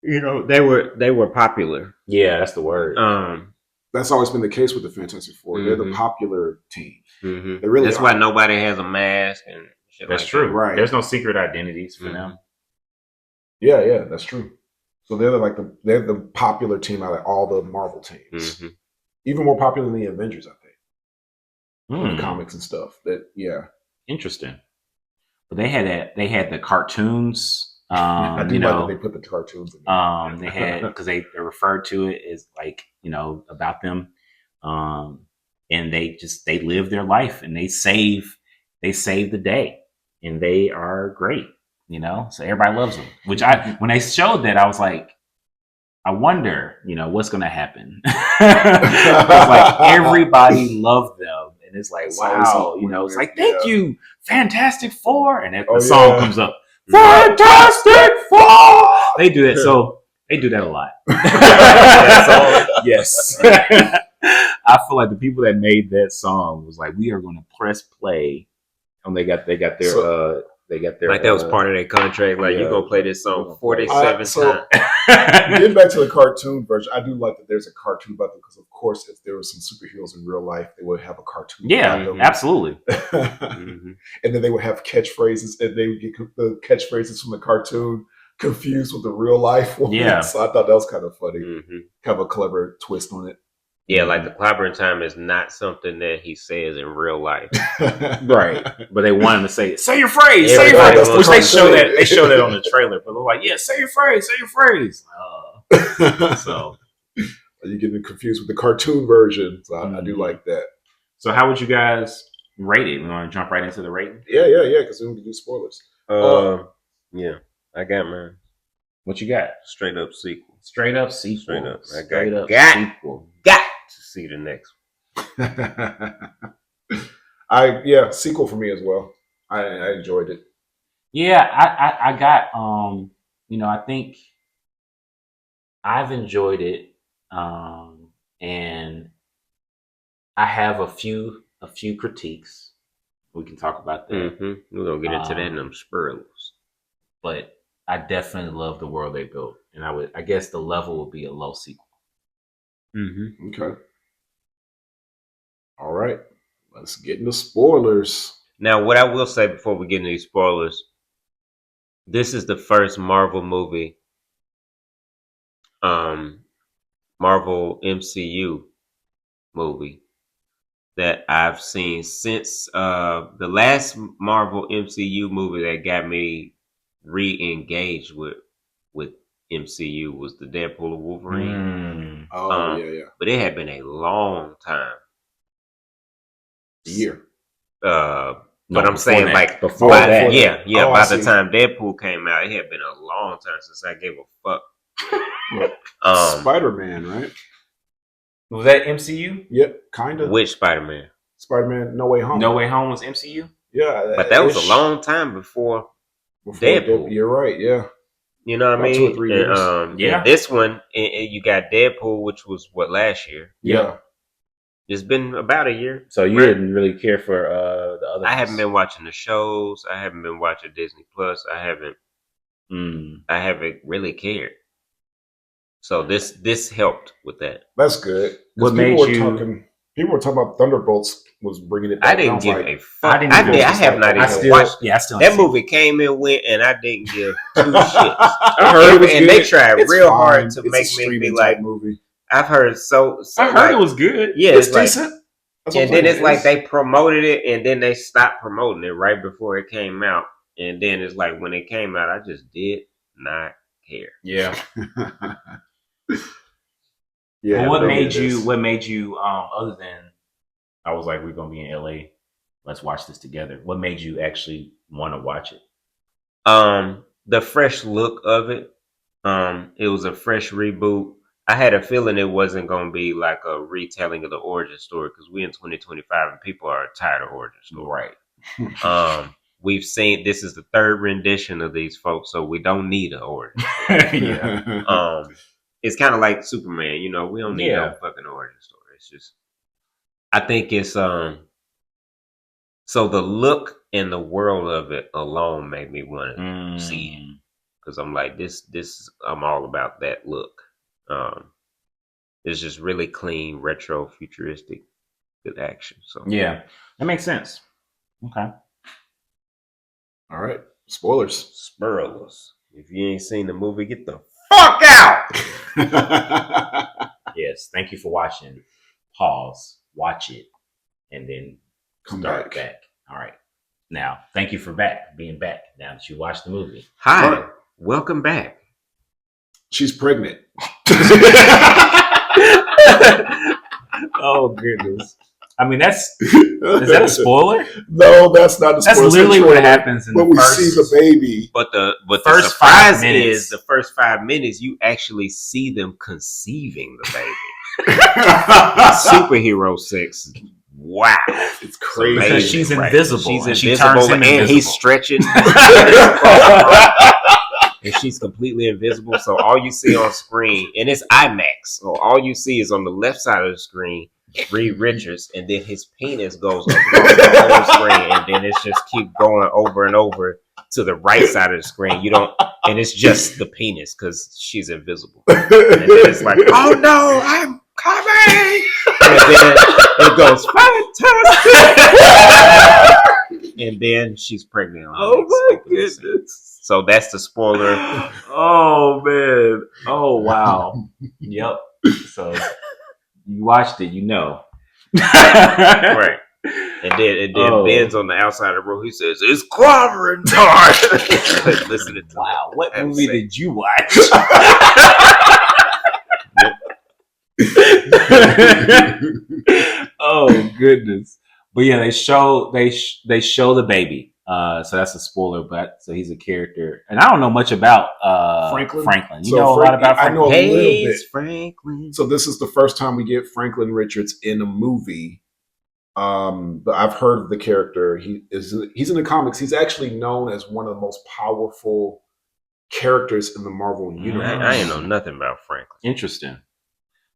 They were popular. Yeah, that's the word. That's always been the case with the Fantastic Four. They're the Mhm. popular team. Mm-hmm. They really That's are. why nobody has a mask and shit. That's like true. that. Right. There's no secret identities for Mhm. them. Yeah, that's true. So they're the popular team out of all the Marvel teams. Mhm. Even more popular than the Avengers, I think, in Hmm. the comics and stuff. That Interesting. But they had the cartoons. I do You like know, that they put the cartoons in there. they had because they referred to it as like about them, and they live their life and they save the day and they are great. So everybody loves them. Which when they showed that, I was like, I wonder, what's going to happen. 'Cause, like everybody loved them, and it's like, It's always wow, something it's weird, like, thank yeah. you, Fantastic Four, and the Oh, song yeah. comes up, Fantastic Four. They do that, so they do that a lot. Yes, I feel like the people that made that song was like, we are going to press play And they got their Like that was part of their contract. Like you gonna play this song 47 so- times. Getting back to the cartoon version, I do like that there's a cartoon about them because, of course, if there were some superheroes in real life, they would have a cartoon. Yeah, about them. absolutely. Mhm. And then they would have catchphrases, and they would get the catchphrases from the cartoon confused with the real life ones. Yeah. So I thought that was kind of funny. Mhm. Kind of a clever twist on it. Yeah, like the clobbering time is not something that he says in real life. Right, but they want him to say your phrase, Everybody which wants they to show say that it. they show that on the trailer. But they're like, yeah, say your phrase. So You're getting confused with the cartoon version. So I do Mhm. like that. so how would you guys rate it? We want to jump right into the rating. Yeah, because then we can do spoilers. Yeah, I got mine. What you got? Straight up sequel. Straight up sequel. Straight up. I Straight up got- sequel. Got to see the next Sequel for me as well. I enjoyed it. Yeah, I got I think I've enjoyed it, and I have a few critiques. We can talk about that, one. We're gonna get into that in them spurlers. but I definitely love the world they built, and I guess the level would be a low sequel. Okay. All right. Let's get into spoilers. Now, what I will say before we get into these spoilers, this is the first Marvel movie, Marvel MCU movie that I've seen since the last Marvel MCU movie that got me re-engaged with MCU was the Deadpool and Wolverine. Oh, yeah. But it had been a long time. A year. But No, I'm before saying that. like Before by that. yeah. Oh, By I the see. time Deadpool came out, it had been a long time since I gave a fuck. Spider-Man, right? Was that MCU? Yep, kind of. Which Spider-Man? Spider-Man No Way Home. No Way Home was MCU. Yeah. But that was ish. a long time before. Before Deadpool. You're right, yeah. You know what I About mean? 2 or 3 years. Yeah. This one, and you got Deadpool, which was what, last year? Yeah. It's been about a year. So you Right. didn't really care for the other. I haven't been watching the shows. I haven't been watching Disney Plus. I haven't really cared. So this helped with that. That's good. 'Cause What made people were talking about Thunderbolts was bringing it back. I didn't was give like, a fuck. I I have not I even still, watched. yeah, I still That ain't seen it. movie came and went, and I didn't give two shits. I heard it was and good. they tried It's real fine. hard to It's a make me be streaming like, type movie. I've heard so I heard like, it was good. yeah, It's it's like, decent. That's what and I'm then saying. it's like they promoted it, and then they stopped promoting it right before it came out, and then it's like when it came out, I just did not care. Yeah. Yeah. Well, what it made is. you? What made you? Other than I was like, we're gonna be in LA. Let's watch this together. What made you actually want to watch it? The fresh look of it. It was a fresh reboot. I had a feeling it wasn't going to be like a retelling of the origin story because we're in 2025 and people are tired of origin story. Right. We've seen this is the third rendition of these folks, so we don't need an origin. Yeah. It's kind of like Superman, you know. We don't need no fucking origin story. It's just, I think it's so the look and the world of it alone made me want to see it because I'm like this. I'm all about that look. It's just really clean, retro, futuristic, good action. So Yeah, that makes sense. Okay. All right. Spoilers. Spurlers. If you ain't seen the movie, get the fuck out. Yes. Thank you for watching. Pause. Watch it, and then Come start back. back. All right. Now, thank you for being back. Now that you watched the movie. Hi, Right. welcome back. She's pregnant. Oh goodness. I mean, is that a spoiler? No, that's not the That's spoiler. literally what happens in When the we first. see the baby. But the First surprise 5 minutes. is the first 5 minutes you actually see them conceiving the baby. Superhero sex. Wow. It's crazy. Because Amazing, she's right. invisible. She's and she invisible, turns him and he's invisible. stretching. And she's completely invisible. So all you see on screen, and it's IMAX. So all you see is on the left side of the screen, Reed Richards, and then his penis goes across the whole screen, and then it's just keep going over and over to the right side of the screen. You don't, and it's just the penis because she's invisible. And then it's like, oh no, I'm coming, and then it goes fantastic, and then she's pregnant. On the next opening scene. So that's the spoiler. Oh man. Oh wow. Yep. So you watched it, you know. Right. And then Ben's on the outside of the room. He says, "It's clobbering time." Listening to Wow. that. What That movie scene. did you watch? Oh goodness. But yeah, they show the baby. So that's a spoiler, but so he's a character. And I don't know much about Franklin. You So know a lot about I Franklin? know a little Hey, bit. it's Franklin. So this is the first time we get Franklin Richards in a movie. But I've heard of the character. He's in the comics. He's actually known as one of the most powerful characters in the Marvel universe. I ain't know nothing about Franklin. Interesting.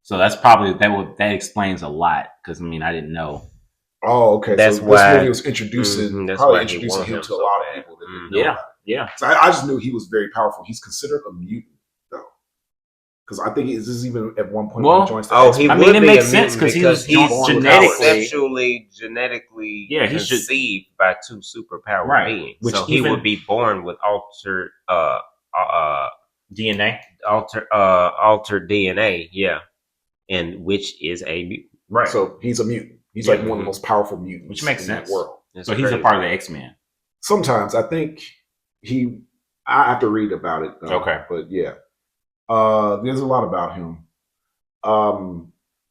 So that's probably that explains a lot because I mean I didn't know. Oh, okay. That's so why- this movie was introducing, Mhm, that's probably why he introducing want him him to a so lot bad. of people that didn't Mhm. know Yeah, about it. yeah. So I just knew he was very powerful. He's considered a mutant, though, because I think this is even at one point Well, when he joins the Oh, X-Men. he I would mean, it be makes a sense mutant 'cause he because was born he's with genetically Yeah, he should- conceived by two superpower Right. beings. Which so he even- would be born with altered DNA. altered DNA, yeah, and which is a mutant. Right. So he's a mutant. He's Yeah. like one of the most powerful mutants, Which makes in that sense. world. It's So he's a crazy. part of the X-Men. Sometimes I think I have to read about it. Though, Okay. but yeah, there's a lot about him.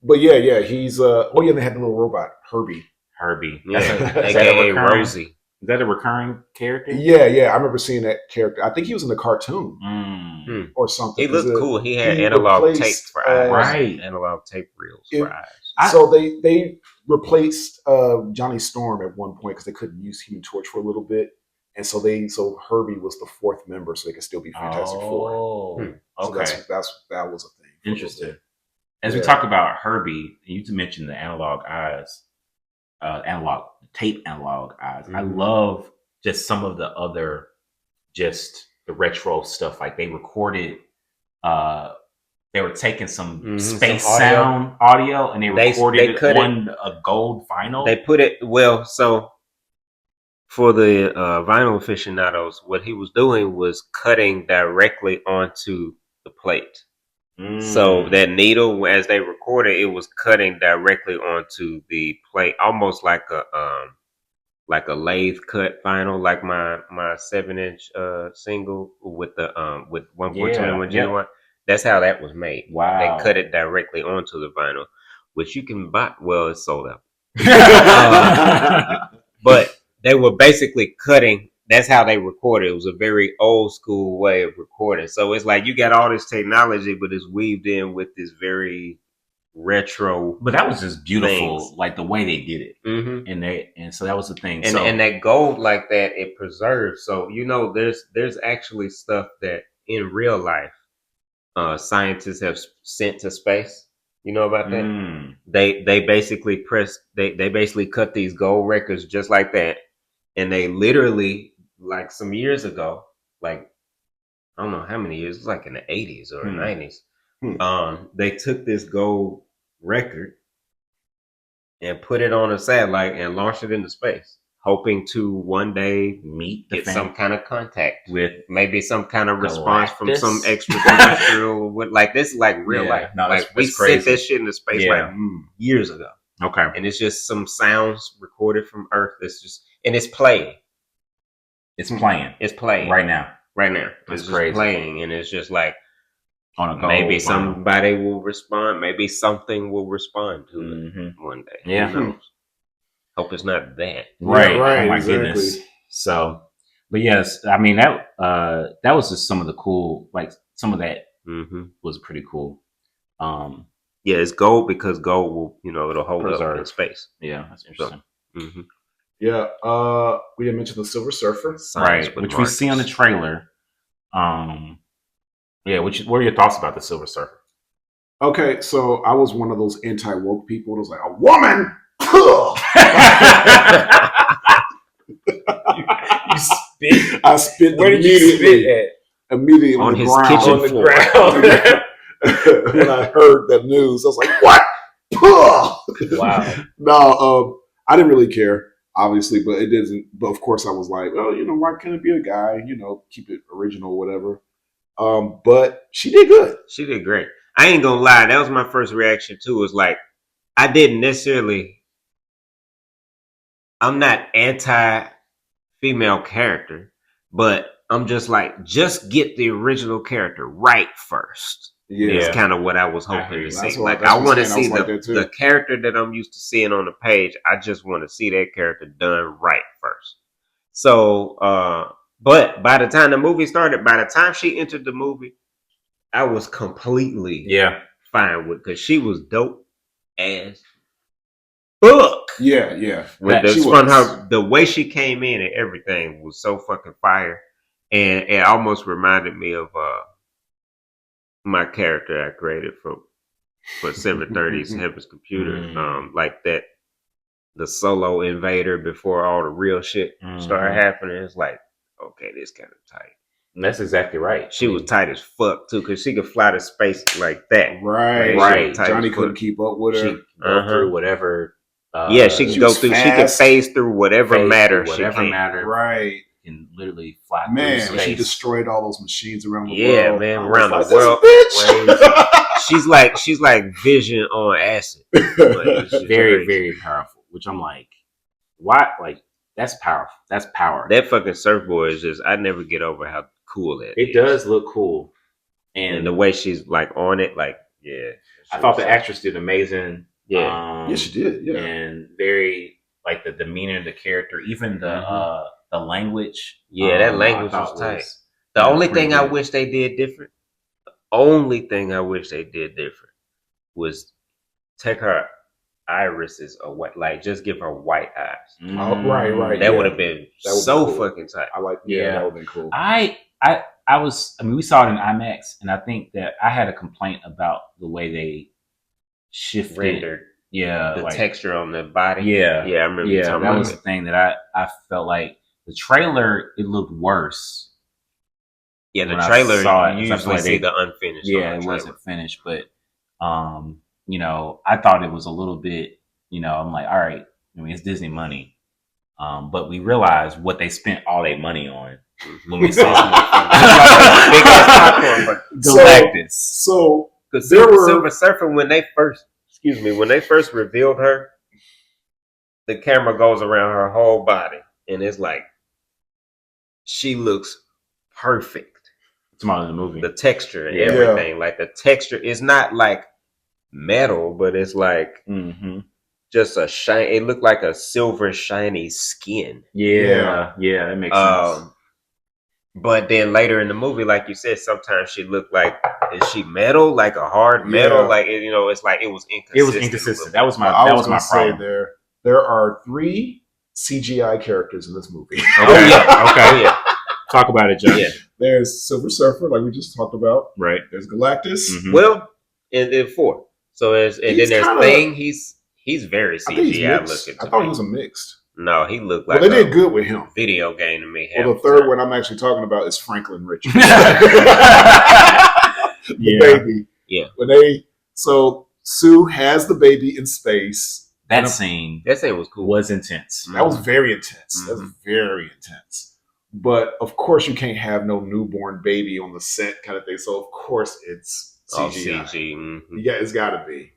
But yeah, he's oh yeah, they had the little robot Herbie. Herbie. Yeah, Is that a aka recurring- Rosie. Is that a recurring character? Yeah, I remember seeing that character. I think he was in the cartoon Mm. or something. He looked cool. He had he analog tape replaced, for eyes, Right. Analog tape reels It- for eyes. So they replaced Johnny Storm at one point because they couldn't use Human Torch for a little bit, and so Herbie was the fourth member, so they could still be Fantastic Four. Oh, So okay. that was a thing. for a little Interesting. bit. As we Yeah. talk about Herbie, you mentioned the analog eyes, analog eyes. I Mhm. love just some of the other, just the retro stuff. Like they recorded, they were taking some Mhm, space some audio. sound audio, and they They recorded cut it it. on a gold vinyl. They put it well. So for the vinyl aficionados, what he was doing was cutting directly onto the plate. So Mm. that needle, as they recorded, it was cutting directly onto the plate, almost like a lathe cut vinyl, like my 7-inch single with the with 1/4 Yeah, genuine. That's how that was made. Wow. They cut it directly onto the vinyl, which you can buy. Well, it's sold out. But they were basically cutting. That's how they recorded. It was a very old school way of recording. So it's like you got all this technology, but it's weaved in with this very retro. But that was just beautiful, Things. like the way they did it, Mm-hmm. and so that was the thing. And so, and that gold like that, it preserves. So there's actually stuff that in real life, scientists have sent to space. You know about that? Mm. They basically they basically cut these gold records just like that, and they literally, like some years ago, like I don't know how many years, it's like in the 80s or Hmm. 90s. Hmm. They took this gold record and put it on a satellite and launched it into space, hoping to one day Meet the get fan some kind of contact, with maybe some kind of response from Galactus? some extraterrestrial. Like this is like real Yeah, life. no, that's- like we that's crazy. sent that shit into space Yeah. like years ago. okay. And it's just some sounds recorded from Earth. That's just, and it's playing. It's playing It's playing right now right now. That's It's crazy. just playing, and it's just like on a gold maybe vinyl. somebody will respond. Maybe something will respond to it Mhm. one day. Yeah. Who knows? Hope it's not that. Right, Yeah, right, Oh my exactly. goodness. So, but yes, I mean that was just some of the cool, like some of that hmm was pretty cool. Yeah, it's gold because gold will, it'll hold up in Preserve. space. Yeah, that's interesting. hmm Yeah, we didn't mention the Silver Surfer. Right, which we see on the trailer. Yeah, what are your thoughts about the Silver Surfer? Okay, so I was one of those anti-woke people. It was like a woman. You spit. I spit Where did you immediately. spit at? Immediately On the his ground. kitchen On the floor. ground. When I heard that news, I was like, "What?" Wow. No, I didn't really care, obviously, but it didn't. But of course, I was like, "Oh, why can't it be a guy? Keep it original, whatever." But she did good. She did great. I ain't gonna lie, that was my first reaction too. Was like, I didn't necessarily. I'm not anti female character, but I'm just like, just get the original character right first. Yeah, It's kind of what I was I hoping hear to you. see. That's what- Like, that's I what I'm want to saying. I see was like that too. the character that I'm used to seeing on the page. I just want to see that character done right first. So, but by the time the movie started, by the time she entered the movie, I was completely Yeah. fine with, because she was dope as fuck. yeah. With That she from was. her, the way she came in and everything was so fucking fire, and it almost reminded me of my character I created for 730's Heaven's Computer, like that, the solo invader before all the real shit started happening. It's like, okay, this kind of tight. And that's exactly right. She was tight as fuck too, because she could fly to space like that. Right. Right. Tight Johnny as couldn't fuck. keep up with her. She could go through whatever. Yeah, she could she go was through. She could fast. phase through whatever phase matter through she whatever can. matter. Right. Can literally fly Man, through she space. destroyed all those machines around the Yeah, world. man, I was around like, the world. "This bitch." She's like Vision on acid. Very, very powerful. Which I'm like, why? Like, that's powerful. That's power. That fucking surfboard is just, I never get over how cool that It is. does look cool, And the way she's like on it, like, yeah. I thought the actress did amazing. Yeah. Yeah, she did. Yeah. And very, like, the demeanor of the character, even the language. Yeah, that I language thought was tight. The only pretty thing I good. wish they did different, was take her irises away, like just give her white eyes. Oh, right. That Yeah. would have been That would be so cool. fucking tight. I like. Yeah. Yeah, that would have been cool. I mean, we saw it in IMAX, and I think that I had a complaint about the way they shifted. Rendered Yeah. the like, texture on the body. Yeah. Yeah, I remember you Yeah, talking that about was the thing that I felt like the trailer, it looked worse. Yeah, the when I trailer, saw it, you it's like usually they- see the unfinished. Yeah, on it the wasn't finished, but I thought it was a little bit, I'm like, all right, I mean, it's Disney money. But we realized what they spent all their money on when we saw Big ass popcorn, but Galactus. So because There were- Silver Surfer, when they first revealed her, the camera goes around her whole body, and it's like she looks perfect. Tomorrow in the movie. The texture and Yeah. everything, like the texture is not like metal, but it's like Mm-hmm. just a shine. It looked like a silver shiny skin. Yeah, that makes sense. But then later in the movie, like you said, sometimes she looked like, is she metal, like a hard metal, Yeah. like it's like it was inconsistent. It was inconsistent. That was my I that was was my gonna say problem. there are 3 CGI characters in this movie. Oh yeah, okay. Oh, yeah. Talk about it, Josh. Yeah. There's Silver Surfer, like we just talked about. Right. There's Galactus. Mhm. Well, and 4. So and He's then there's kinda- Thing. He's very I think he's CGI mixed. looking. I to thought me. he was a mixed. No, he looked Well, like they a did good with him. video game to me. Well, the half third time. one I'm actually talking about is Franklin Richards. The Yeah. baby. Yeah. So Sue has the baby in space. That scene That scene was cool. was intense. That was very intense. That was Mhm. very intense. But of course, you can't have no newborn baby on the set, kind of thing. So of course, it's Oh, CGI. CG. Mhm. Yeah, it's got to be.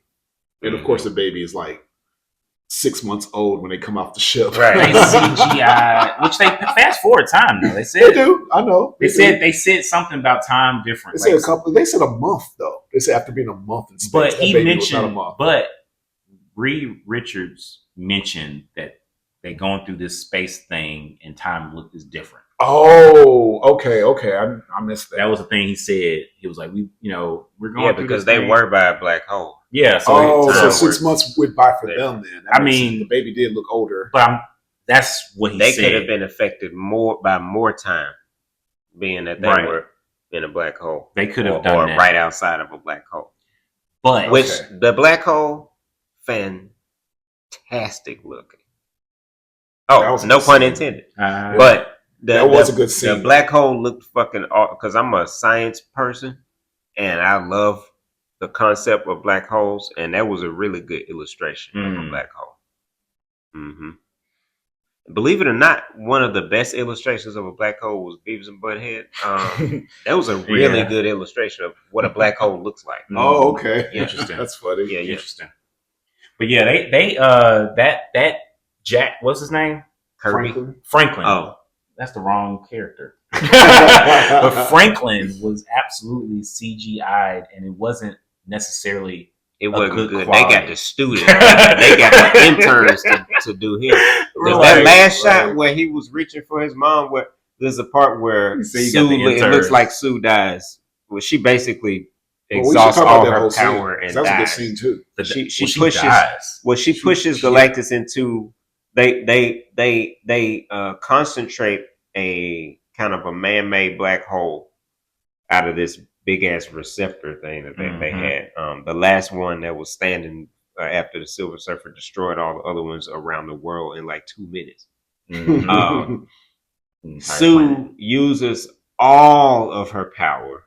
And of course, the baby is like 6 months old when they come off the ship. Right. They CGI, which they fast forward time though. They They said do. I know. they do. said something about time different. They said like- a couple. They said a month though. They said after being a month in space. But that he baby was not a mentioned, month. but Reed Richards mentioned that they going through this space thing and time looked is different. Oh, okay. I missed that. That was the thing he said. He was like, we're going Yeah, through because this they thing. were by a black hole. Yeah, so Oh, so time 6 works. months went by for They- them then. I That makes mean- sense. the baby did look older. but that's what he They said. could have been affected more time, being that they Right. were in a black hole. They could have or done that. right outside of a black hole. But Which Okay. the black hole, fantastic looking. That Oh, was a no good pun scene. intended. uh, But That was a good scene. The black hole looked fucking because I'm a science person and I love the concept of black holes, and that was a really good illustration of a black hole. hmm Believe it or not, one of the best illustrations of a black hole was Beavis and Butthead. That was a really Yeah. good illustration of what a black hole looks like. Oh, okay. Yeah. Interesting. That's funny. Yeah, yeah. Interesting. But yeah, they that Jack, what's his name? Kirby. Franklin. Oh, That's the wrong character. But Franklin was absolutely CGI'd, and it wasn't necessarily it wasn't good good. quality. They got the students, they got the interns to do him. Because that Right, last shot right. where he was reaching for his mom, where there's a part where So you got Sue, the it interns. looks like Sue dies. Well, she basically Well, we should exhausts talk about all that her whole power scene. and That was a good dies. scene too. But She when pushes- dies. Well, she pushes Galactus into they concentrate a kind of a man-made black hole out of this big ass receptor thing that they had. The last one that was standing after the Silver Surfer destroyed all the other ones around the world in like 2 minutes. Mhm. Sue uses all of her power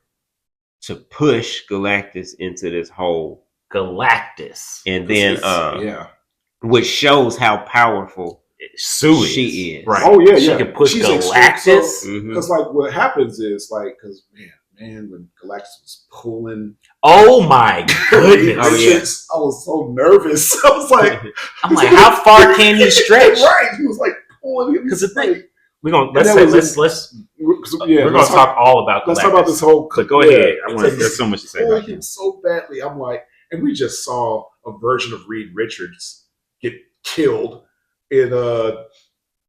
to push Galactus into this hole, Galactus. and then Yeah. which shows how powerful Sue is. she is. Right. Oh yeah, She yeah. can push She's Galactus. Mhm. Because like what happens is like because man, when Galactus was pulling, Oh my goodness. Oh, yeah. I was so nervous. I was like, I'm like, how far can he stretch? right? He was like pulling him. 'Cause the thing- like, We're gonna And that was let's yeah. we're gonna let's talk all about Let's Galactus. talk about this whole. But go yeah. ahead. I want It's there's so much to say pulling about him him. so badly. I'm like, and we just saw a version of Reed Richards get killed in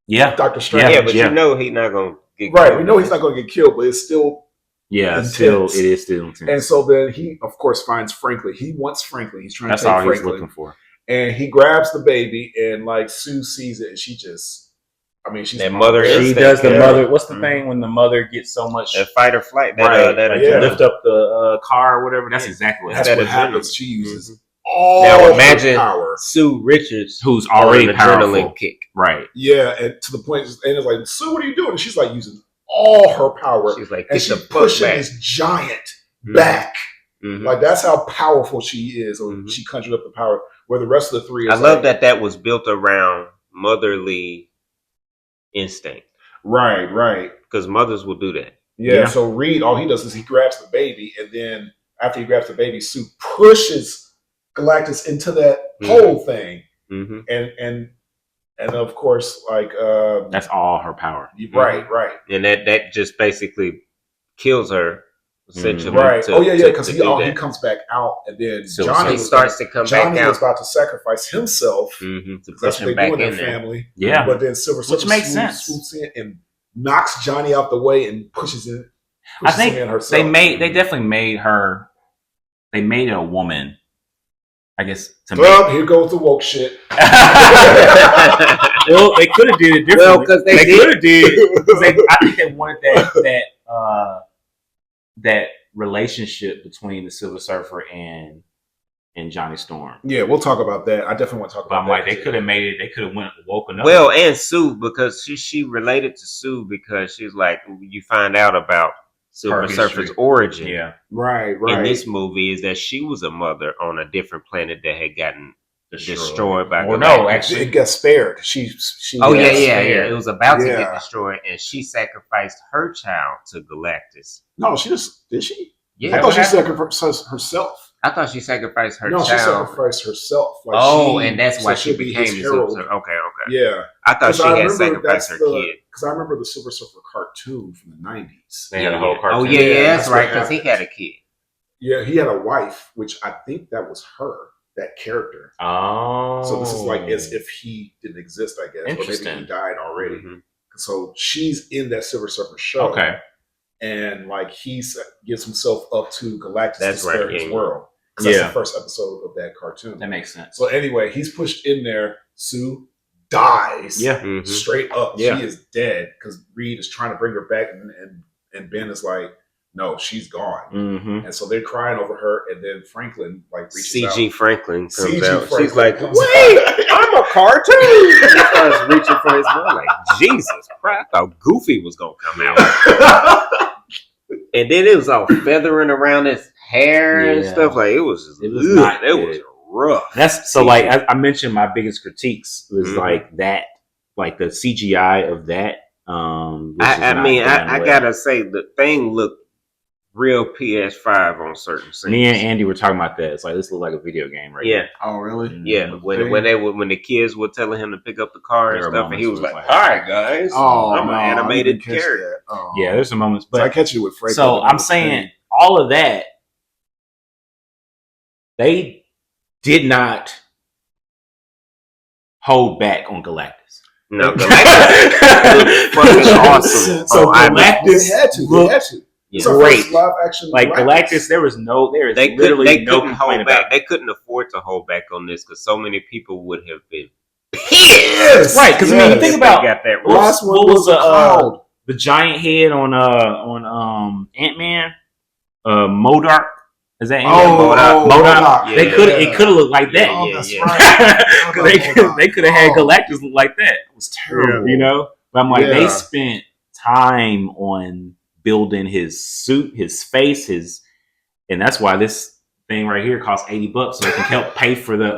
Yeah. Doctor Strange. Yeah, but Yeah. you know he's not gonna get Right, killed. we know he's not going to get killed, but it's still. Yeah, Intense. still it is still intense. And so then he, of course, finds Franklin. He wants Franklin. He's trying That's to take all he's Franklin, looking for. and he grabs the baby, and like Sue sees it, and she just, I mean, she's That mother She instinct, does the yeah. mother. What's the Mhm. thing when the mother gets so much That fight or flight, that right? that like yeah. to lift up the car or whatever. That's exactly what That's happens. what that happens. adrenaline. She uses Mhm. all Now her imagine power. Sue Richards, Who's on already an powerful. adrenaline kick. Right. Yeah, and to the point, and it's like, Sue, what are you doing? And she's like using all her power, She's like, and get she's the fuck pushing back. this giant Mhm. back. Mhm. Like that's how powerful she is. Or Mhm. she conjured up the power. Where the rest of the three, is I love like, that was built around motherly instinct, Right, right. because mothers will do that. Yeah, Yeah. so Reed, all he does is he grabs the baby, and then after he grabs the baby, Sue pushes Galactus into that Mhm. pole thing, Mm-hmm. and of course, like, That's all her power. right, right, And that just basically kills her, essentially. right. to- Oh yeah, to- because to he do he that. comes back out, and then So Johnny He was starts to come Johnny back was out about to sacrifice himself. to That's push what him they back do in in that there. family. Yeah. But then Silver Surfer makes sense. swoops in and knocks Johnny out the way and pushes it. I think him in herself. they definitely made her. They made a woman. I guess to Well, here goes the woke shit. Well, they could have did it differently. Well, 'cause they did. could have did. 'Cause I think they wanted that relationship between the Silver Surfer and Johnny Storm. Yeah, we'll talk about that. I definitely want to talk But about I'm that. like, they could have made it. They could have woken up. Well, and Sue, because she related to Sue because she's like, you find out about Silver Her Surfer's history. origin yeah, Right, right. in this movie is that she was a mother on a different planet that had gotten destroyed by Well, Galactus. no, it actually, gets spared. She Oh got yeah. spared. It was about to Yeah. get destroyed, and she sacrificed her child to Galactus. No, she just did she? Yeah, I thought she sacrificed herself. I thought she sacrificed her No, she child. sacrificed herself. Like and that's so why she she'll be became his the herald. Silver Surfer. Okay. Yeah, I thought she had that's sacrificed her kid. because I remember the Silver Surfer cartoon from the '90s. they had a whole cartoon. Oh yeah, Yeah, that's that's right. what Because he happened. had a kid. Yeah, he had a wife, which I think that was her, that character. Oh, So this is like as if he didn't exist, I guess. Or maybe Interesting. he died already. Mhm. So she's in that Silver Surfer show. Okay, And like he gives himself up to Galactus That's to spare right, his yeah. world. Because that's Yeah. the first episode of that cartoon. that makes sense. So anyway, he's pushed in there. Sue dies. Yeah, Mhm. Straight up. Yeah. She is dead because Reed is trying to bring her back and Ben is like, no, she's gone. Mm-hmm. And so they're crying over her, and then Franklin like reaches CG out. Franklin comes CG out. Franklin She's like, comes "Wait, out. I'm a cartoon." He starts reaching for his phone. Like, Jesus Christ! I thought Goofy was gonna come out, and then it was all feathering around his hair and Yeah. stuff. Like it was just, It was not it was good. rough. That's so CG. like I mentioned my biggest critiques was Mhm. like that, like the CGI of that. Which is I not mean, done I well. gotta say the thing looked real PS5 on certain scenes. Me and Andy were talking about that. It's like this looks like a video game, right? Yeah. Oh, really? Yeah, Mhm. when the kids were telling him to pick up the car and There were stuff, and he was moments like, where "Hi it's guys, Oh, I'm no, an I animated didn't catch character." that. Oh. Yeah, there's some moments, So I but catch you with Franklin. so I'm saying all of that they did not hold back on Galactus. No, Galactus looked fucking awesome. So I Galactus they had to. They looked had to. Yeah. It's our great. first live action. like Galactus. There is They literally no couldn't complaint hold back. about. They couldn't afford to hold back on this because so many people would have been Yes, Right, 'cause I mean, you if think they about- got that the wrong. last one what was was a the, cloud. The giant head on Ant-Man, Modark. Is that him? MODOK. They Yeah. could it could have looked like that. Oh, Yeah, that's yeah. right. 'Cause they could have had Oh. Galactus look like that. It was terrible. You know, but I'm like, they Yeah. spent time on building his suit, his face, and that's why this thing right here costs $80, so it can help pay for the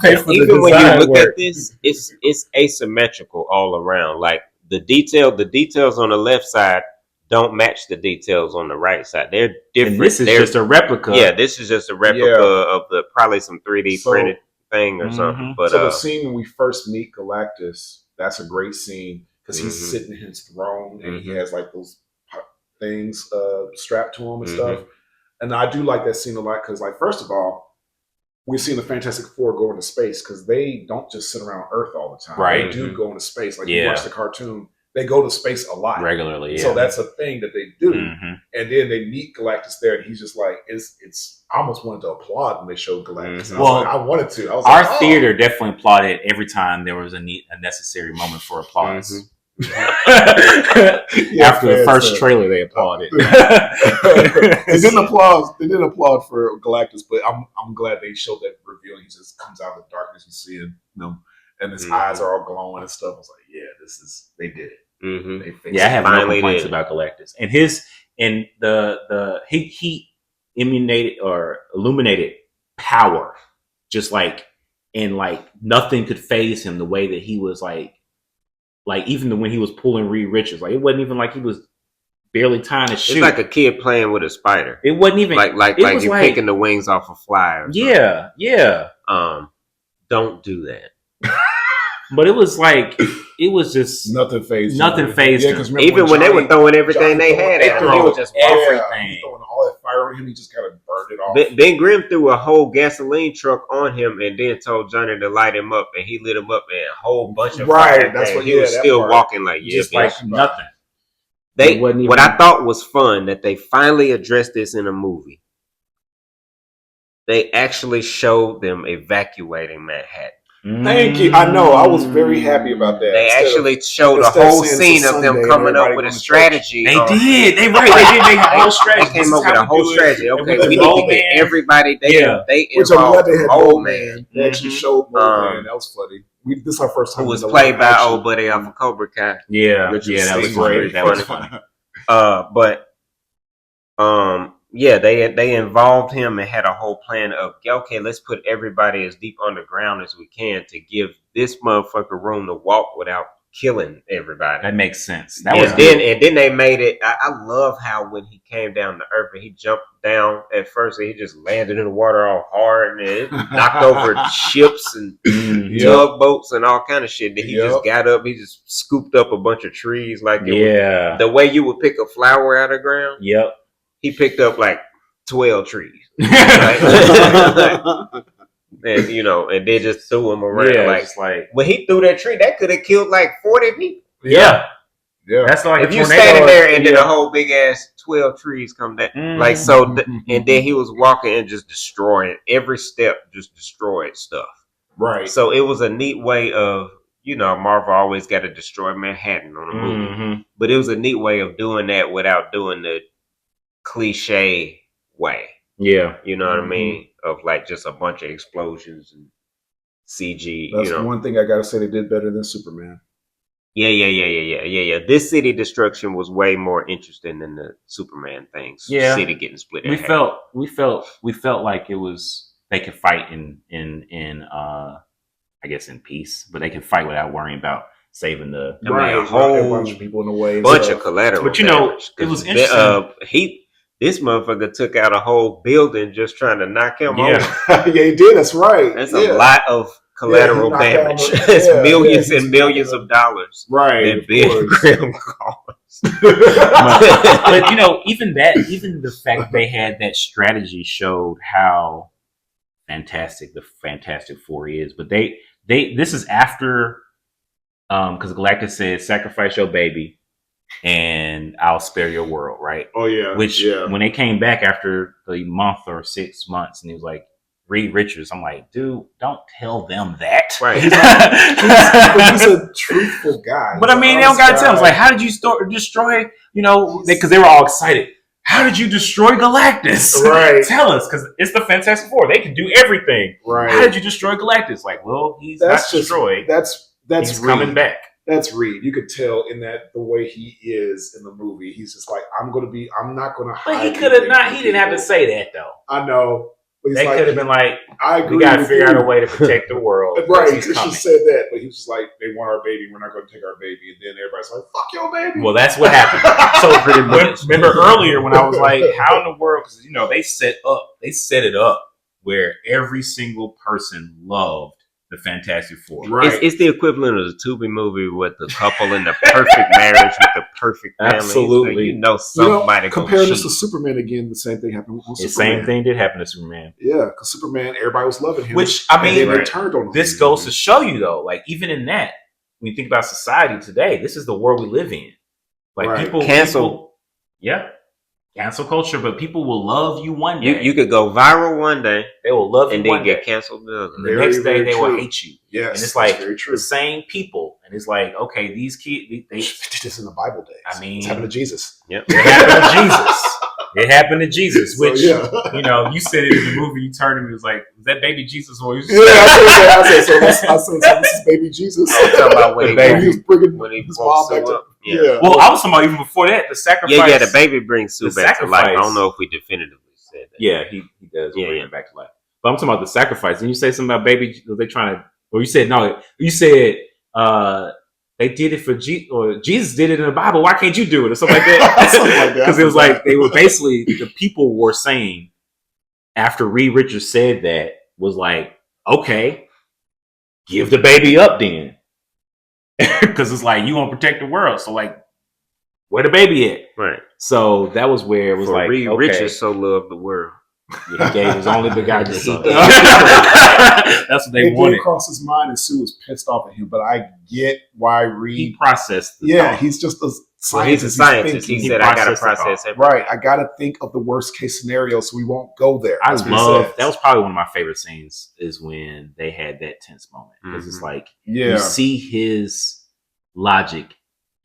pay for the Even when you design look work. at this, it's asymmetrical all around. Like the details on the left side don't match the details on the right side. They're different. And this is They're- just a replica. yeah, this is just a replica Yeah. of the probably some 3D So- printed thing or Mhm. something. But So the scene when we first meet Galactus, that's a great scene because he's Mhm. sitting in his throne and he Mhm. has like those things strapped to him and Mhm. stuff. And I do like that scene a lot because, like, first of all, we've seen the Fantastic Four go into space because they don't just sit around Earth all the time. Right. They do Mhm. go into space. Like Yeah. you watch the cartoon, they go to space a lot. regularly. Yeah. So that's a thing that they do. Mhm. And then they meet Galactus there, and he's just like, it's. I almost wanted to applaud when they showed Galactus. Mhm. I was Well, like, I wanted to. I was Our like, oh. theater definitely applauded every time there was a necessary moment for applause. Mhm. Yeah, After the fans, first trailer, they applauded. they didn't applaud. They didn't applaud for Galactus, but I'm glad they showed that reveal. He just comes out of the darkness. You see him, and his Mhm. eyes are all glowing and stuff. I was like, yeah, they did it. Mhm. They fixed Yeah, I it. have no Finally complaints did. about Galactus and he emanated or illuminated power, just like and like nothing could phase him the way that he was like even when he was pulling Reed Richards, like it wasn't even like he was barely tying his shoe. It's like a kid playing with a spider. It wasn't even Like it was you're like- picking the wings off a fly. Or something. yeah. Don't do that. But it was like it was just Nothing phased. Nothing him. phased him. 'cause remember Even when they were Johnny- throwing everything Johnny they throwing- had they at him, throw he was just everything. walking. Yeah, he throwing all that fire on him. He just kind of burned it off. Ben Grimm threw a whole gasoline truck on him and then told Johnny to light him up, and he lit him up, and a whole bunch of Right, fire that's came. what- he yeah, was that still part. walking like, yeah, just bitch. like nothing. They It wasn't what even- I thought was fun that they finally addressed this in a movie. They actually showed them evacuating Manhattan. Thank you. I know. I was very happy about that. They Instead of- actually showed a instead of whole saying it's a scene of Sunday them and coming up everybody with a going to strategy. They on- did. They did make a whole strategy. They came This up is with how a whole we do it. strategy. And Okay, with the we need to Mole get Man. everybody. They Yeah. which I'm glad involved they had Mole Mole Man, Man. They actually Mhm. showed Mole Um, Man. That was funny. This is our first time. who was in the played live by action. old buddy off of Cobra Kai. Yeah, Which yeah, that was was funny. pretty That was funny. funny. But yeah, they involved him and had a whole plan of, okay, let's put everybody as deep underground as we can to give this motherfucker room to walk without killing everybody. That makes sense. That And was then good. and then they made it. I love how when he came down to earth and he jumped down at first and he just landed in the water all hard and it knocked over ships and Mhm. tugboats and all kind of shit. Then he Yep. just got up. He just scooped up a bunch of trees like it was Yeah. the way you would pick a flower out of the ground. Yep. He picked up like 12 trees, and and they just threw them around. Yeah, Like just like when he threw that tree, that could have killed like 40 people. yeah. Yeah. That's like If a you tornado. standing there and then Yeah. a whole big ass 12 trees come down, Mhm. like so, and then he was walking and just destroying every step, just destroyed stuff. Right. So it was a neat way of you know, Marvel always got to destroy Manhattan on a movie. Mhm. But it was a neat way of doing that without doing the cliche way. Yeah. You know what I mean? Of like just a bunch of explosions and CG. That's you know, one thing I gotta say they did better than Superman. Yeah. This city destruction was way more interesting than the Superman things. Yeah. City getting split. We felt like it was they could fight in I guess in peace, but they could fight without worrying about saving the I mean, a a whole bunch of people in the way. and bunch stuff. of collateral. But you know, damage, it was 'cause interesting. This motherfucker took out a whole building just trying to knock him Yeah. over. yeah, he did. That's right. That's yeah. a lot of collateral knocked down damage. the- It's yeah, millions he's and millions knocking of dollars Right. that of Bill course. Grimm caused. But you know, even the fact they had that strategy showed how fantastic the Fantastic Four is. But they this is after because Galactus said, "Sacrifice your baby, and I'll spare your world." Right? Oh yeah. Which yeah. when they came back after the month or 6 months, and he was like, "Reed Richards," I'm like, dude, don't tell them that. Right. he's a truthful guy. But I mean, they don't gotta tell him. It's like, how did you destroy? You know, because they were all excited. How did you destroy Galactus? Right. Tell us, because it's the Fantastic Four. They can do everything. Right. How did you destroy Galactus? Like, well, he's That's not just destroyed. That's He's coming Reed. back. That's Reed. You could tell in that the way he is in the movie. He's just like, I'm not gonna hide. But he could have anything not. from He didn't have to people. say that though. I know. But he's They like, could have been like, I agree. we got to with figure you. out a way to protect the world. Right, He's because she coming. said that, but he was just like, they want our baby, we're not going to take our baby. And then everybody's like, fuck your baby. Well, that's what happened. So pretty much. Remember earlier when I was like, how in the world? Because you know they set it up where every single person loved the Fantastic Four. Right. It's the equivalent of the Tubi movie with the couple in the perfect marriage with the perfect family. Absolutely. So you know somebody gonna compare this cheat. to Superman again, the same thing happened on The Superman. same thing did happen to Superman. Yeah, because Superman, everybody was loving him. Which, I mean, and then they right. turned on him. This goes to show you though, like even in that, when you think about society today, this is the world we live in. Like Right. people Cancel. cancel culture, but people will love you one day. You could go viral one day They will love and you then one get day. canceled the other. And the Very, next day very they will true. hate you. Yes, And it's that's like very true. the same people. And it's like, okay, these kids, they This is in the Bible days. I mean- it's happened to Jesus. Yep. it happened to Jesus. It happened to Jesus, So, which yeah. you know, you said it in the movie. You turned to me, it was like, "Is that baby Jesus?" Or you Yeah, I said, so this is baby Jesus. I'm talking about when The he, baby. He was bringing when he his woke mom back Sue to up. Yeah. well, I was talking about even before that, the sacrifice. Yeah, the baby brings Sue The back to life. I sacrifice. don't know if we definitively said that. Yeah, he does Yeah, bring yeah. him back to life. But I'm talking about the sacrifice. And you say something about baby? Was they trying to? Or you said no? You said they did it for or Jesus did it in the Bible. Why can't you do it or something like that? Something like that. Because it was like they were basically the people were saying after Reed Richards said that was like, okay, give the baby up then, because it's like you want to protect the world. So like, where the baby at? Right. So that was where it was For like, Reed okay. Richards so loved the world. Yeah, he gave his only begotten son. He That's what they it wanted. did cross his mind, and Sue was pissed off at him. But I get why He Reed. processed the Yeah, thought. he's just a Well, he's a scientist. scientist. He thinking. said, "I gotta processed the process thought. everything." Right, I got to think of the worst case scenario, so we won't go there. I That's what he love says. that was probably one of my favorite scenes is when they had that tense moment because it's Mhm. like Yeah, you see his logic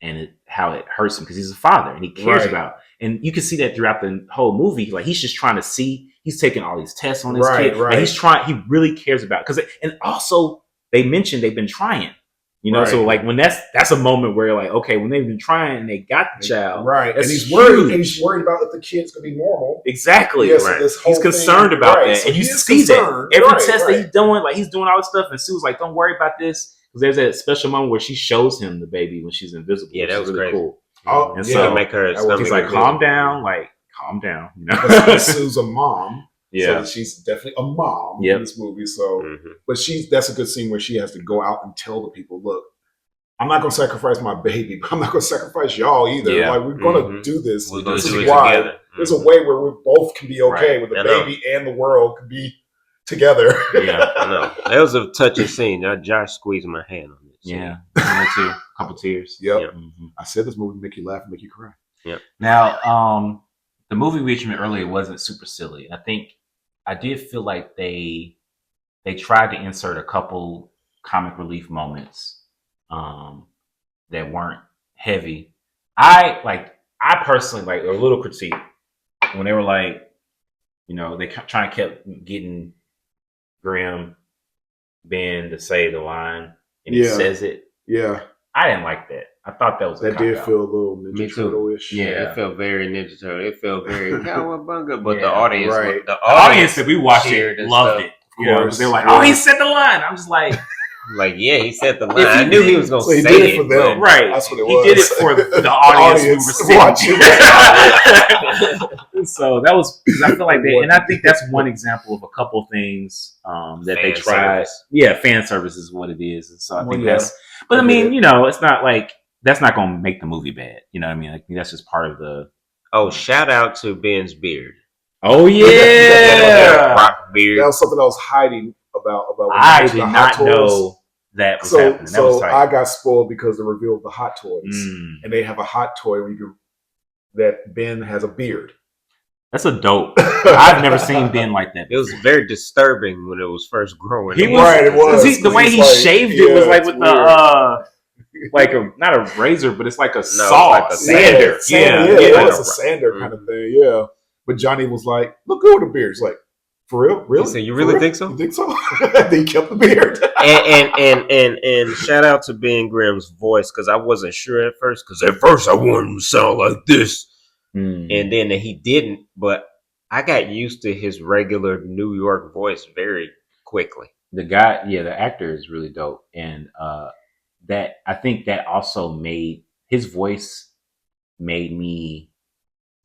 and how it hurts him because he's a father and he cares Right. about, and you can see that throughout the whole movie. Like he's just trying to see, he's taking all these tests on his Right, kid, right. and he's trying. He really cares about because, and also they mentioned they've been trying. You know, so Right. like when that's a moment where like, okay, when they've been trying and they got the child, right. And that's he's worried. huge. And he's worried about if the kid's gonna be normal. Exactly. Yeah, so Right. this whole He's concerned thing- about right, that, so and you he is see concerned. that every Right, test right. that he's doing, like he's doing all this stuff, and Sue's like, "Don't worry about this," because there's that special moment where she shows him the baby when she's invisible. Yeah, which that is was really crazy. cool. Oh, And Yeah, so to make her. that was- stomach He's like, invisible. "Calm down, calm down." You know? But Sue's a mom. Yeah. So she's definitely a mom Yep. in this movie. So, Mhm. but that's a good scene where she has to go out and tell the people, look, I'm not going to sacrifice my baby, but I'm not going to sacrifice y'all either. Yeah. Like, we're going to Mhm. do this. We're gonna This do is it why. together. There's a Mhm. way where we both can be okay, Right. where the I know. baby and the world can be together. Yeah. I know. That was a touching scene. Josh squeezed my hand on it. Yeah. Me too. A couple tears. Yep. Yeah. Mhm. I said this movie would make you laugh and make you cry. Now, the movie we mentioned earlier wasn't super silly. I think I did feel like they tried to insert a couple comic relief moments that weren't heavy. I personally like a little critique when they were like, you know, they trying to keep getting Ben to say the line, and he says it. Yeah, I didn't like that. I thought that was that did feel a little Me Ninja too. Turtle-ish. It felt very Ninja Turtle. It felt very Cowabunga, but Yeah, the audience, right. the The audience that we watched cheered it and loved stuff. it. You know, course, they're like, yeah. "Oh, he said the line." I'm just like, Like, yeah, he said the line. If he I knew he did- was gonna So he say did it it, for them. but- right. That's what it He was. did it for the audience we were watching. sitting. So that was, because I feel like they, and I think that's one example of a couple things that they Fan tried. service. Yeah, fan service is what it is, and so I Well, think yeah. that's. But I I get mean, it. you know, it's not like that's not going to make the movie bad. You know what I mean? Like that's just part of the. Oh, shout out to Ben's beard. Oh That yeah, rock beard. That was something I was hiding about. When I they made did the Hot not Toys. know that was So, happening. That was so tight. I got spoiled because they revealed the Hot Toys, Mm. and they have a Hot Toy where you can, that Ben has a beard. That's a dope. I've never seen Ben like that. It was very disturbing when it was first growing. He was, Right, it was. the way He's he like, shaved it was yeah, like it's with weird. the like a not a razor, but it's like a it's saw, like a sander. Yeah, Yeah, it like was a sander kind of thing. Yeah, but Johnny was like, "Look good with the beard." He's like, "For real? Really? He said, "You For really real? think so?" You think so?" Then he kept the beard. and shout out to Ben Grimm's voice, because I wasn't sure at first. Because at first I wanted him to sound like this, Mm. and then he didn't. But I got used to his regular New York voice very quickly. The guy, yeah, the actor is really dope, and that I think that also made his voice made me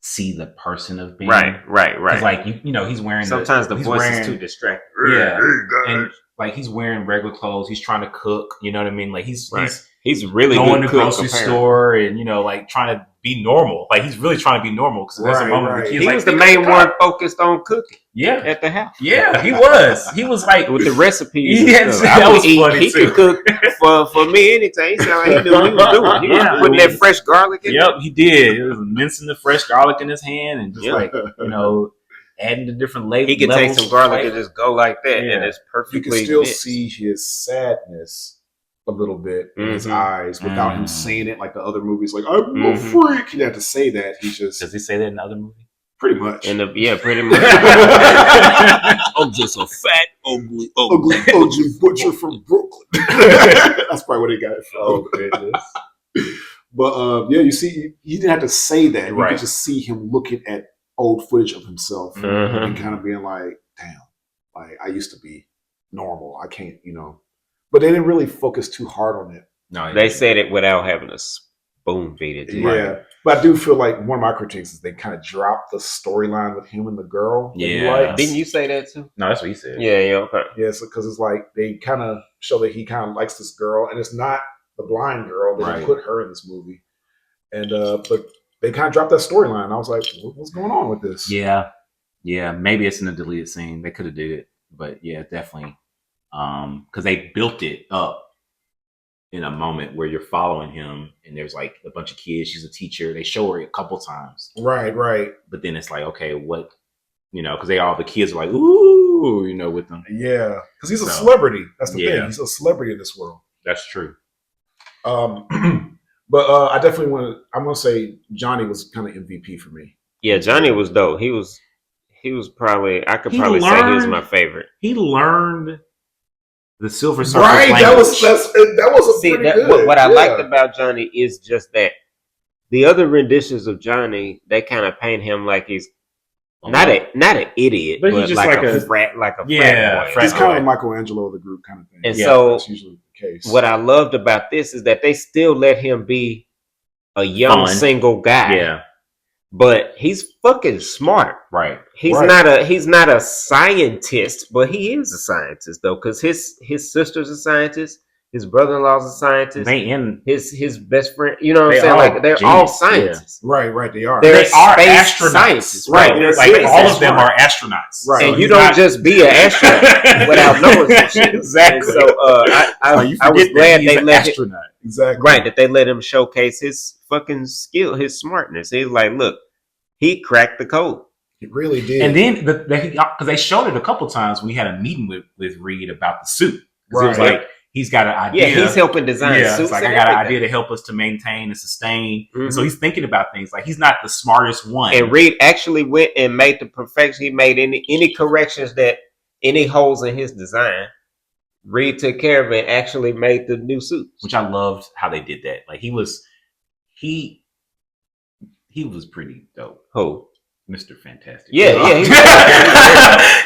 see the person of Ben. Right. 'Cause, like you know, he's wearing Sometimes the he's voice wearing- is too distracting. Yeah, Hey, guys. and like he's wearing regular clothes. He's trying to cook. You know what I mean? Like he's Right. He's really going to good the cook, grocery apparently. store and you know like trying to be normal. Like he's really trying to be normal because there's a Right, moment where right. the kid's He like, was the "Pick main up the one cup." focused on cooking Yeah, at the house. yeah, he was. He was like With the recipes. and Yes, stuff. that I would was eat- funny, He too. could cook for me anything. He sounded like he knew what he was doing. He Yeah. was putting that fresh garlic in. Yep, he did. He was mincing the fresh garlic in his hand and just Yeah. like you know adding the different levels. He could take some garlic and just go like that, Yeah. and it's You perfectly. can still mixed. see his sadness a little bit in his Mhm. eyes without him Mm. saying it like the other movies. Like, I'm a Mhm. freak. He didn't have to say that. He just Does he say that in the other movie? pretty much. And yeah, pretty much. I'm just a fat, ugly. ugly butcher from Brooklyn. That's probably where they got it from. Oh goodness! But yeah, you see, he didn't have to say that. You Right. could just see him looking at old footage of himself Mhm. and kind of being like, "Damn, like I used to be normal. I can't, you know." But they didn't really focus too hard on it. No, They said it without having to spoon feed it. To you. Yeah, but I do feel like one of my critiques is they kind of dropped the storyline with him and the girl. that he Yeah. likes. Didn't you say that too? no, that's what he said. Yeah. Okay. Yes, because it's like they kind of show that he kind of likes this girl, and it's not the blind girl. They Right. didn't put her in this movie, and but they kind of dropped that storyline. I was like, what's going on with this? yeah. Maybe it's in a deleted scene. They could have did it, but yeah, definitely. Because they built it up in a moment where you're following him, and there's like a bunch of kids. She's a teacher. They show her a couple times, Right. but then it's like, okay, what? You know, because all the kids are like, ooh, you know, with them. Yeah, because he's a So, celebrity. That's the yeah. thing. He's a celebrity in this world. That's true. But I definitely want to. I'm gonna say Johnny was kind of MVP for me. Yeah, Johnny was dope. He was probably. I could He probably say he was learned- my favorite. He learned the Silver Surfer Right, language. that was a See, pretty that, good. what I Yeah. liked about Johnny is just that the other renditions of Johnny, they kind of paint him like he's not an idiot, But but, he's just like, like a a- frat, like a Yeah, frat boy. frat He's boy. kind of Michelangelo of the group, kind of thing. And Yeah, so That's usually the case. what I loved about this is that they still let him be a young Fun. single guy. Yeah, But he's fucking smart. right. He's Right. not a scientist, but he is a scientist though, because his sister's a scientist, his brother-in-law's a scientist, They in his best friend. You know what They I'm saying? all Like they're all genius, scientists. Right, they are. They're they are space astronauts, scientists. right? Right, they're Like space all of them astronauts. are astronauts, Right. So And you he's don't not- just be an astronaut without knowing some shit. Exactly. And so Oh, you I was forget that glad he's they an let him, astronaut. Exactly. right, that they let him showcase his fucking skill, his smartness. He's like, look, he cracked the code. He really did. And then because they showed it a couple times when he had a meeting with Reed about the suit. 'Cause He was Right. like, he's got an idea. Yeah, he's helping design Yeah, suits. it's like and I got an everything. idea to help us to maintain and sustain. Mhm. And so he's thinking about things. Like he's not the smartest one. And Reed actually went and made the perfection. He made any corrections that any holes in his design. Reed took care of it and actually made the new suits. Which I loved how they did that. Like he was pretty dope. Who? Mr. Fantastic. Yeah.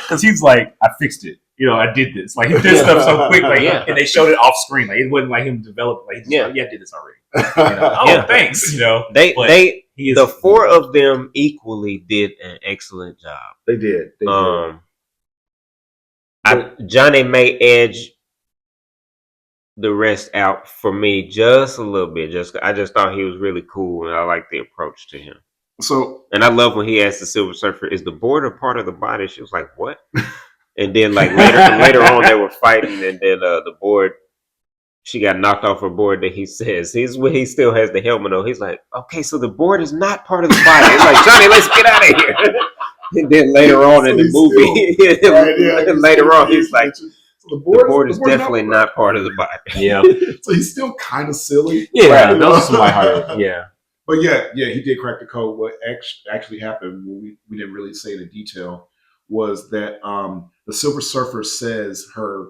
Because he's like, I fixed it. I did this. Like he did stuff so quick, like, Yeah. and they showed it off screen. Like it wasn't like him developed. Like, I did this already. Oh, Yeah. thanks. They he is the four of them equally did an excellent job. They did. Johnny may edge the rest out for me just a little bit. I just thought he was really cool, and I like the approach to him. So, and I love when he asked the Silver Surfer, "Is the board a part of the body?" She was like, "What?" And then like later on, they were fighting, and then the board, she got knocked off her board. That he says he still has the helmet on. He's like, "Okay, so the board is not part of the body." It's like, Johnny, let's get out of here. And then later on in the movie, later on, he's like, the board is definitely not part of the body. Yeah. So he's still kind of silly. Yeah, right? those are some lighthearted. Yeah. But yeah, he did crack the code. What actually happened, we didn't really say the detail, was that the Silver Surfer says her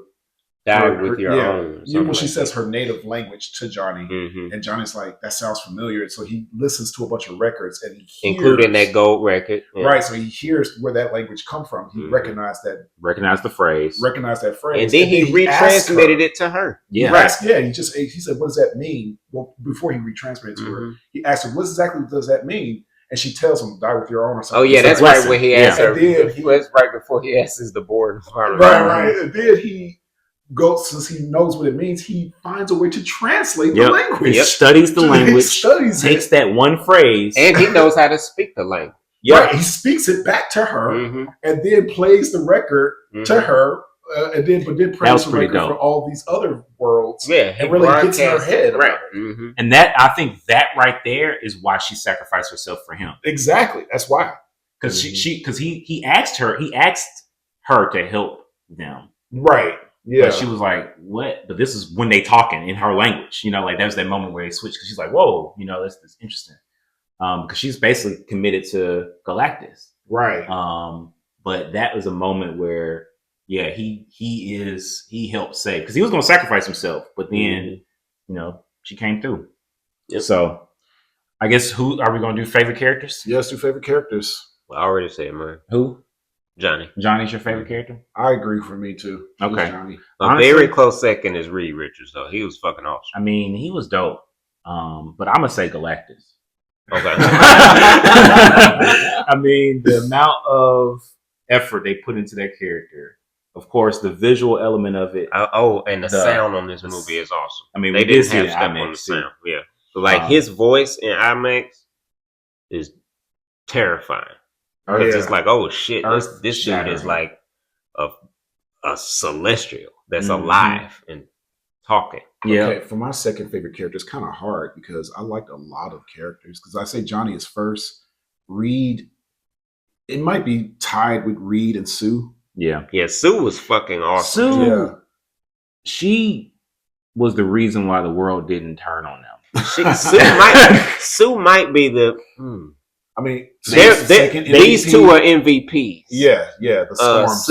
die with your own. When she says her native language to Johnny, and Johnny's like, that sounds familiar. So he listens to a bunch of records, and he hears, including that gold record, right? So he hears where that language come from. He recognized the phrase, and then he retransmitted it to her. Yeah, he said, "What does that mean?" Well, before he retransmitted to her, he asked her, "What exactly does that mean?" And she tells him, "Die with your own," or something. Oh yeah, that's right. When he asked her, that's right before he asks the board. Right. And then he goes, since he knows what it means, he finds a way to translate the language. He studies the language, takes that one phrase, and he knows how to speak the language. Right, he speaks it back to her, and then plays the record to her, but then plays the record for all these other worlds. Yeah, and really gets in her head. Right, and I think that right there is why she sacrificed herself for him. Exactly, that's why. Because he asked her to help them. Right. Yeah. But she was like, "What?" But this is when they talking in her language. Like that was that moment where they switched, because she's like, "Whoa, that's interesting." Because she's basically committed to Galactus. Right. But that was a moment where, he helped save, because he was going to sacrifice himself, but then, she came through. Yep. So, I guess who are we going to do? Favorite characters? Yes, do favorite characters. Well, I already said mine. Who? Johnny. Johnny's your favorite character? I agree, for me too. Okay. Johnny. Honestly, very close second is Reed Richards, though. He was fucking awesome. I mean, he was dope. But I'm gonna say Galactus. Okay. I mean, the amount of effort they put into that character. Of course, the visual element of it. And the sound on this movie is awesome. I mean, they didn't have stuff on the sound. Yeah. So his voice in IMAX is terrifying. Because it's like, oh shit, this dude is like a celestial that's alive and talking. Yeah. Okay, for my second favorite character, it's kind of hard because I liked a lot of characters. Because I say Johnny is first. Reed, it might be tied with Reed and Sue. Yeah. Yeah, Sue was fucking awesome. Sue, she was the reason why the world didn't turn on them. Sue might be the... I mean, these two are MVPs. Yeah, the Storms.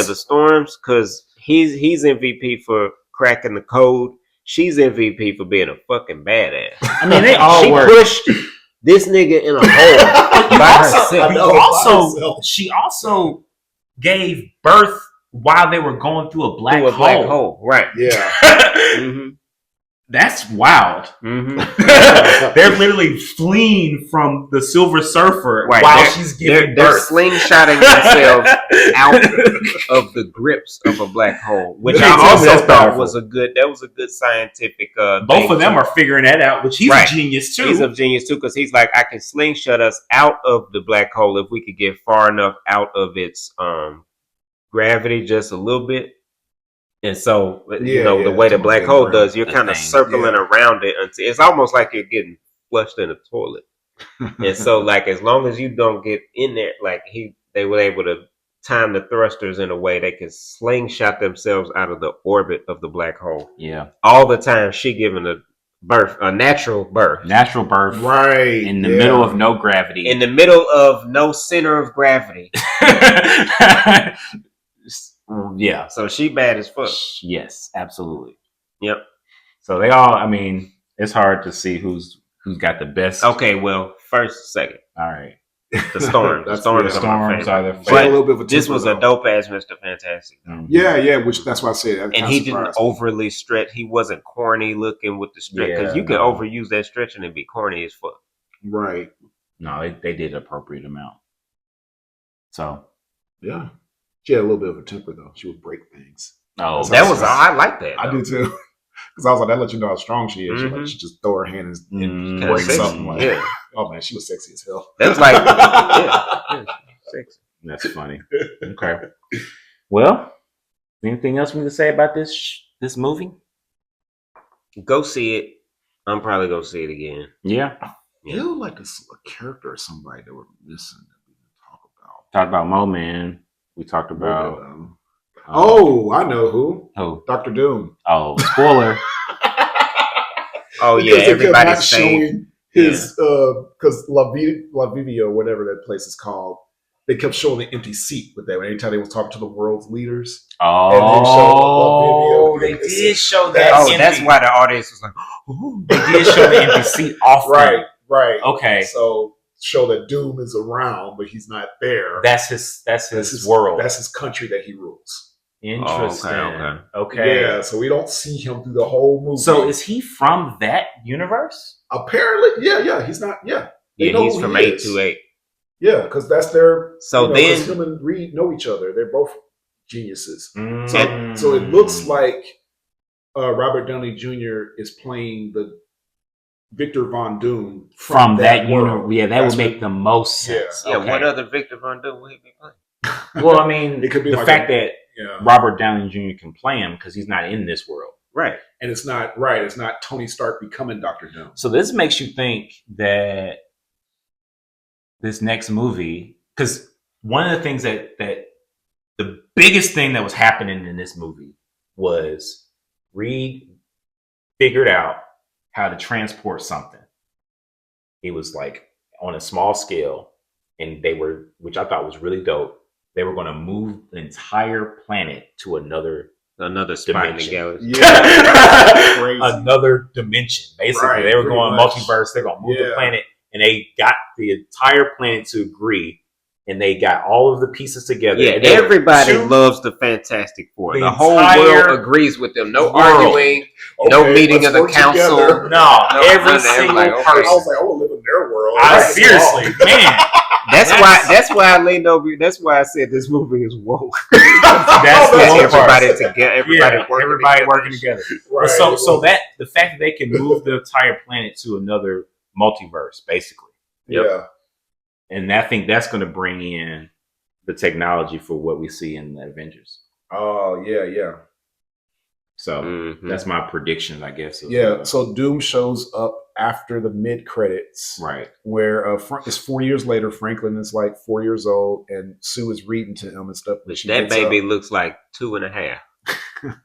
The Storms, because he's MVP for cracking the code. She's MVP for being a fucking badass. I mean, they all she pushed this nigga in a hole by herself. She also gave birth while they were going through a black hole. Right. Yeah. That's wild. They're literally fleeing from the Silver Surfer while she's giving birth. They're slingshotting themselves out of the grips of a black hole, which I also thought was a good scientific. Both of them are figuring that out, which he's a genius too. He's a genius too, because he's like, I can slingshot us out of the black hole if we could get far enough out of its gravity, just a little bit. And so, the way the black hole does, you're kind of circling around it until it's almost like you're getting flushed in a toilet. And so, like, as long as you don't get in there, like they were able to time the thrusters in a way they can slingshot themselves out of the orbit of the black hole. Yeah. All the time she giving a natural birth. Natural birth. Right. In the middle of no gravity. In the middle of no center of gravity. Yeah. So she bad as fuck. Yes, absolutely. Yep. So they all, I mean, it's hard to see who's got the best. Okay, well, first, second. All right. The Storm. The Storm is my Storms are favorite. the But a little But bit of a this temper, was a though. dope ass Mr. Fantastic. Mhm. Yeah, which that's why I said that. And kinda he didn't surprised me. overly stretch. He wasn't corny looking with the stretch. Because Yeah, you can no. overuse that stretching and be corny as fuck. Right. No, they did an appropriate amount. So, Yeah. She had a little bit of a temper though. She would break things. oh, That was I like that. I though. do too. Because I was like, that lets you know how strong she is. Mhm. She just throw her hand and Mm, break sexy. something like Yeah. Oh man, she was sexy as hell. That was like, yeah. Sexy. that's funny. Okay. Well, anything else we need to say about this movie? Go see it. I'm probably gonna see it again. Yeah. You know, like a character or somebody that we're missing that we didn't talk about. Talked about Mo Man. We talked about Oh, I know who. who? Dr. Doom. Oh, spoiler. Oh Because yeah, they kept everybody's not saying showing his because La Vivia, whatever that place is called, they kept showing the empty seat with that. Anytime they was talking to the world's leaders, Oh, And they they showed the did show That's- that. oh, that's empty- why the audience was like, ooh. they did show the empty seat off. right. Okay. So show that Doom is around, but he's not there. That's his world. That's his country that he rules. Interesting. okay. Okay. Yeah, so we don't see him through the whole movie. So is he from that universe? apparently, yeah, he's not. Yeah, They Yeah, know he's who from he is. 828. yeah, because that's their. So 'cause then, him and Reed know each other. They're both geniuses. Mm. So it looks like Robert Downey Jr. is playing the Victor Von Doom from that world. universe. Yeah, that That's would make the most Yeah. sense. yeah, Okay. what other Victor Von Doom would he be playing? Well, I mean, It could be the like fact a- that Yeah, Robert Downey Jr. can play him because he's not in this world. Right. and it's not right. It's not Tony Stark becoming Doctor Doom. So this makes you think that this next movie, because one of the things that the biggest thing that was happening in this movie was Reed figured out how to transport something. It was like on a small scale, and they were, which I thought was really dope. They were going to move the entire planet to another Spot in the dimension. galaxy. Yeah, crazy. another dimension. Basically, Right, they were pretty going much. multiverse. They're going to move the Yeah. planet, and they got the entire planet to agree, and they got all of the pieces together. Yeah, And they were everybody two- loves the Fantastic Four. The The whole entire world agrees with them. No world. arguing. No meeting let's of the work council. together. No, No, every none of them, single like, okay. person. I was like, I want to live in their world. I seriously, man. That's why I leaned over. That's why I said this movie is woke. That's the That's one everybody part. together. Yeah, everybody working together. Right. So that the fact that they can move the entire planet to another multiverse, basically, yeah, and I think that's going to bring in the technology for what we see in the Avengers. oh yeah. So Mhm. that's my prediction, I guess. of- Yeah, so Doom shows up after the mid credits, right. where it's 4 years later. Franklin is like 4 years old, and Sue is reading to him and stuff. But she That gets baby up. looks like 2.5.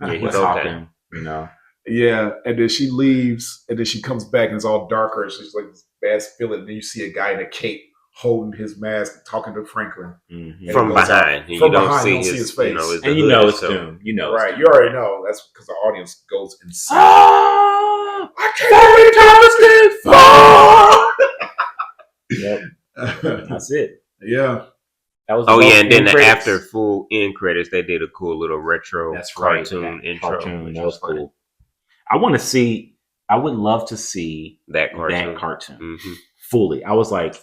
Yeah, he's With talking. You know, Yeah, and then she leaves, and then she comes back, and it's all darker. And she's like this bad feeling. And then you see a guy in a cape holding his mask, talking to Franklin. Mhm. Yeah. From it goes behind. out. You From don't behind, see you don't see his his face. You know, and you hood, know it's so- Doom. You know, Right, it's you already know. That's because the audience goes insane. Ah! I can't Yep, that's it. Yeah, That was. Oh the yeah, most and then end the credits. after full end credits, they did a cool little retro That's right. cartoon that intro. Cartoon, which that was funny. cool. I want to see. I would love to see That cartoon. that cartoon Mhm. fully. I was like,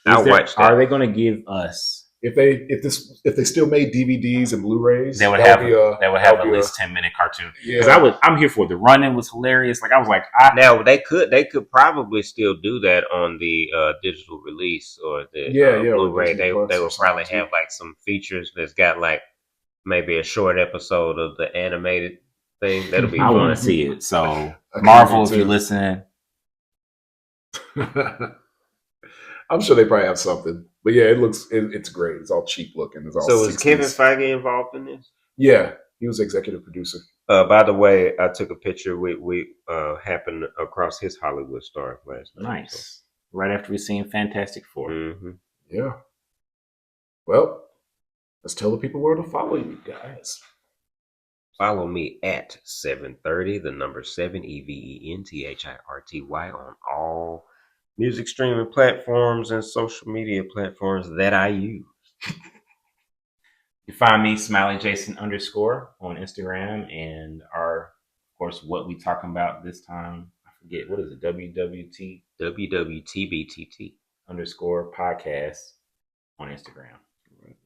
I'll watch that. Are they going to give us? if they still made DVDs and Blu-rays, They would that have. would be a- They would that have would at be a- least 10-minute cartoon. Yeah. Because I'm here for it. The running was hilarious. Like I was like, Now they could probably still do that on the digital release or the Yeah, with Blu-ray. Disney They Plus will or probably something, have like some features that's got like maybe a short episode of the animated thing. That'll be I fun. want to see it. So can't Marvel, wait if you're to. listening, I'm sure they probably have something. But yeah, it's great. It's all cheap looking. It's all So is 60s. Kevin Feige involved in this? Yeah, he was executive producer. By the way, I took a picture. We happened across his Hollywood star last night. Nice. Right after we seen Fantastic Four. Mm-hmm. Yeah. Well, let's tell the people where to follow you guys. Follow me at 730, the number 7 EVENTHIRTY on all music streaming platforms and social media platforms that I use. You find me SmileyJason _ on Instagram, and of course, what we talking about this time, I forget, what is it, WWTBTT _ podcast on Instagram.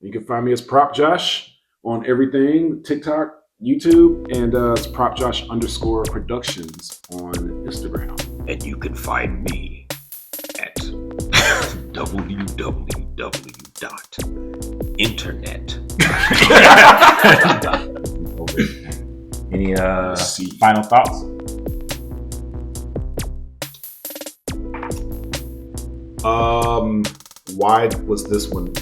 You can find me as Prop Josh on everything, TikTok, YouTube, and it's Prop Josh _ Productions on Instagram. And you can find me at www.internet. Any final thoughts? Why was this one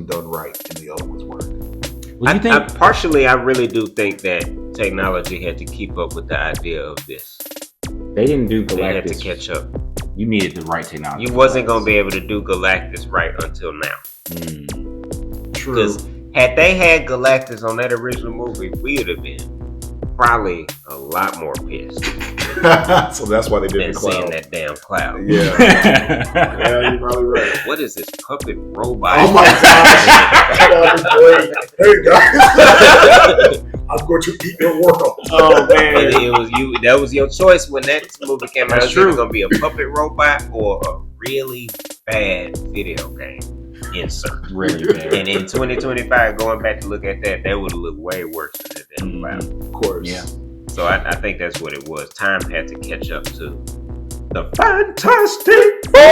done right and the other ones weren't? Well, you think Partially, I really do think that technology had to keep up with the idea of this. they didn't do They had to Galactus? catch up. You needed the right technology. You wasn't going to be able to do Galactus right until now. True. Because had they had Galactus on that original movie, we would have been probably a lot more pissed So that's why they did than the seeing cloud. that damn cloud. Yeah. Yeah, you're probably right. What is this puppet robot? Oh my gosh. That would be great. Hey guys. I'm going to eat your world. Oh And man. it was you. That was your choice when that movie came out. That's It's true. either gonna be a puppet robot or a really bad video game insert. Really bad. And in 2025, going back to look at that, that would have looked way worse than that damn cloud. Of course. Yeah. So I think that's what it was. Time had to catch up to the Fantastic Four.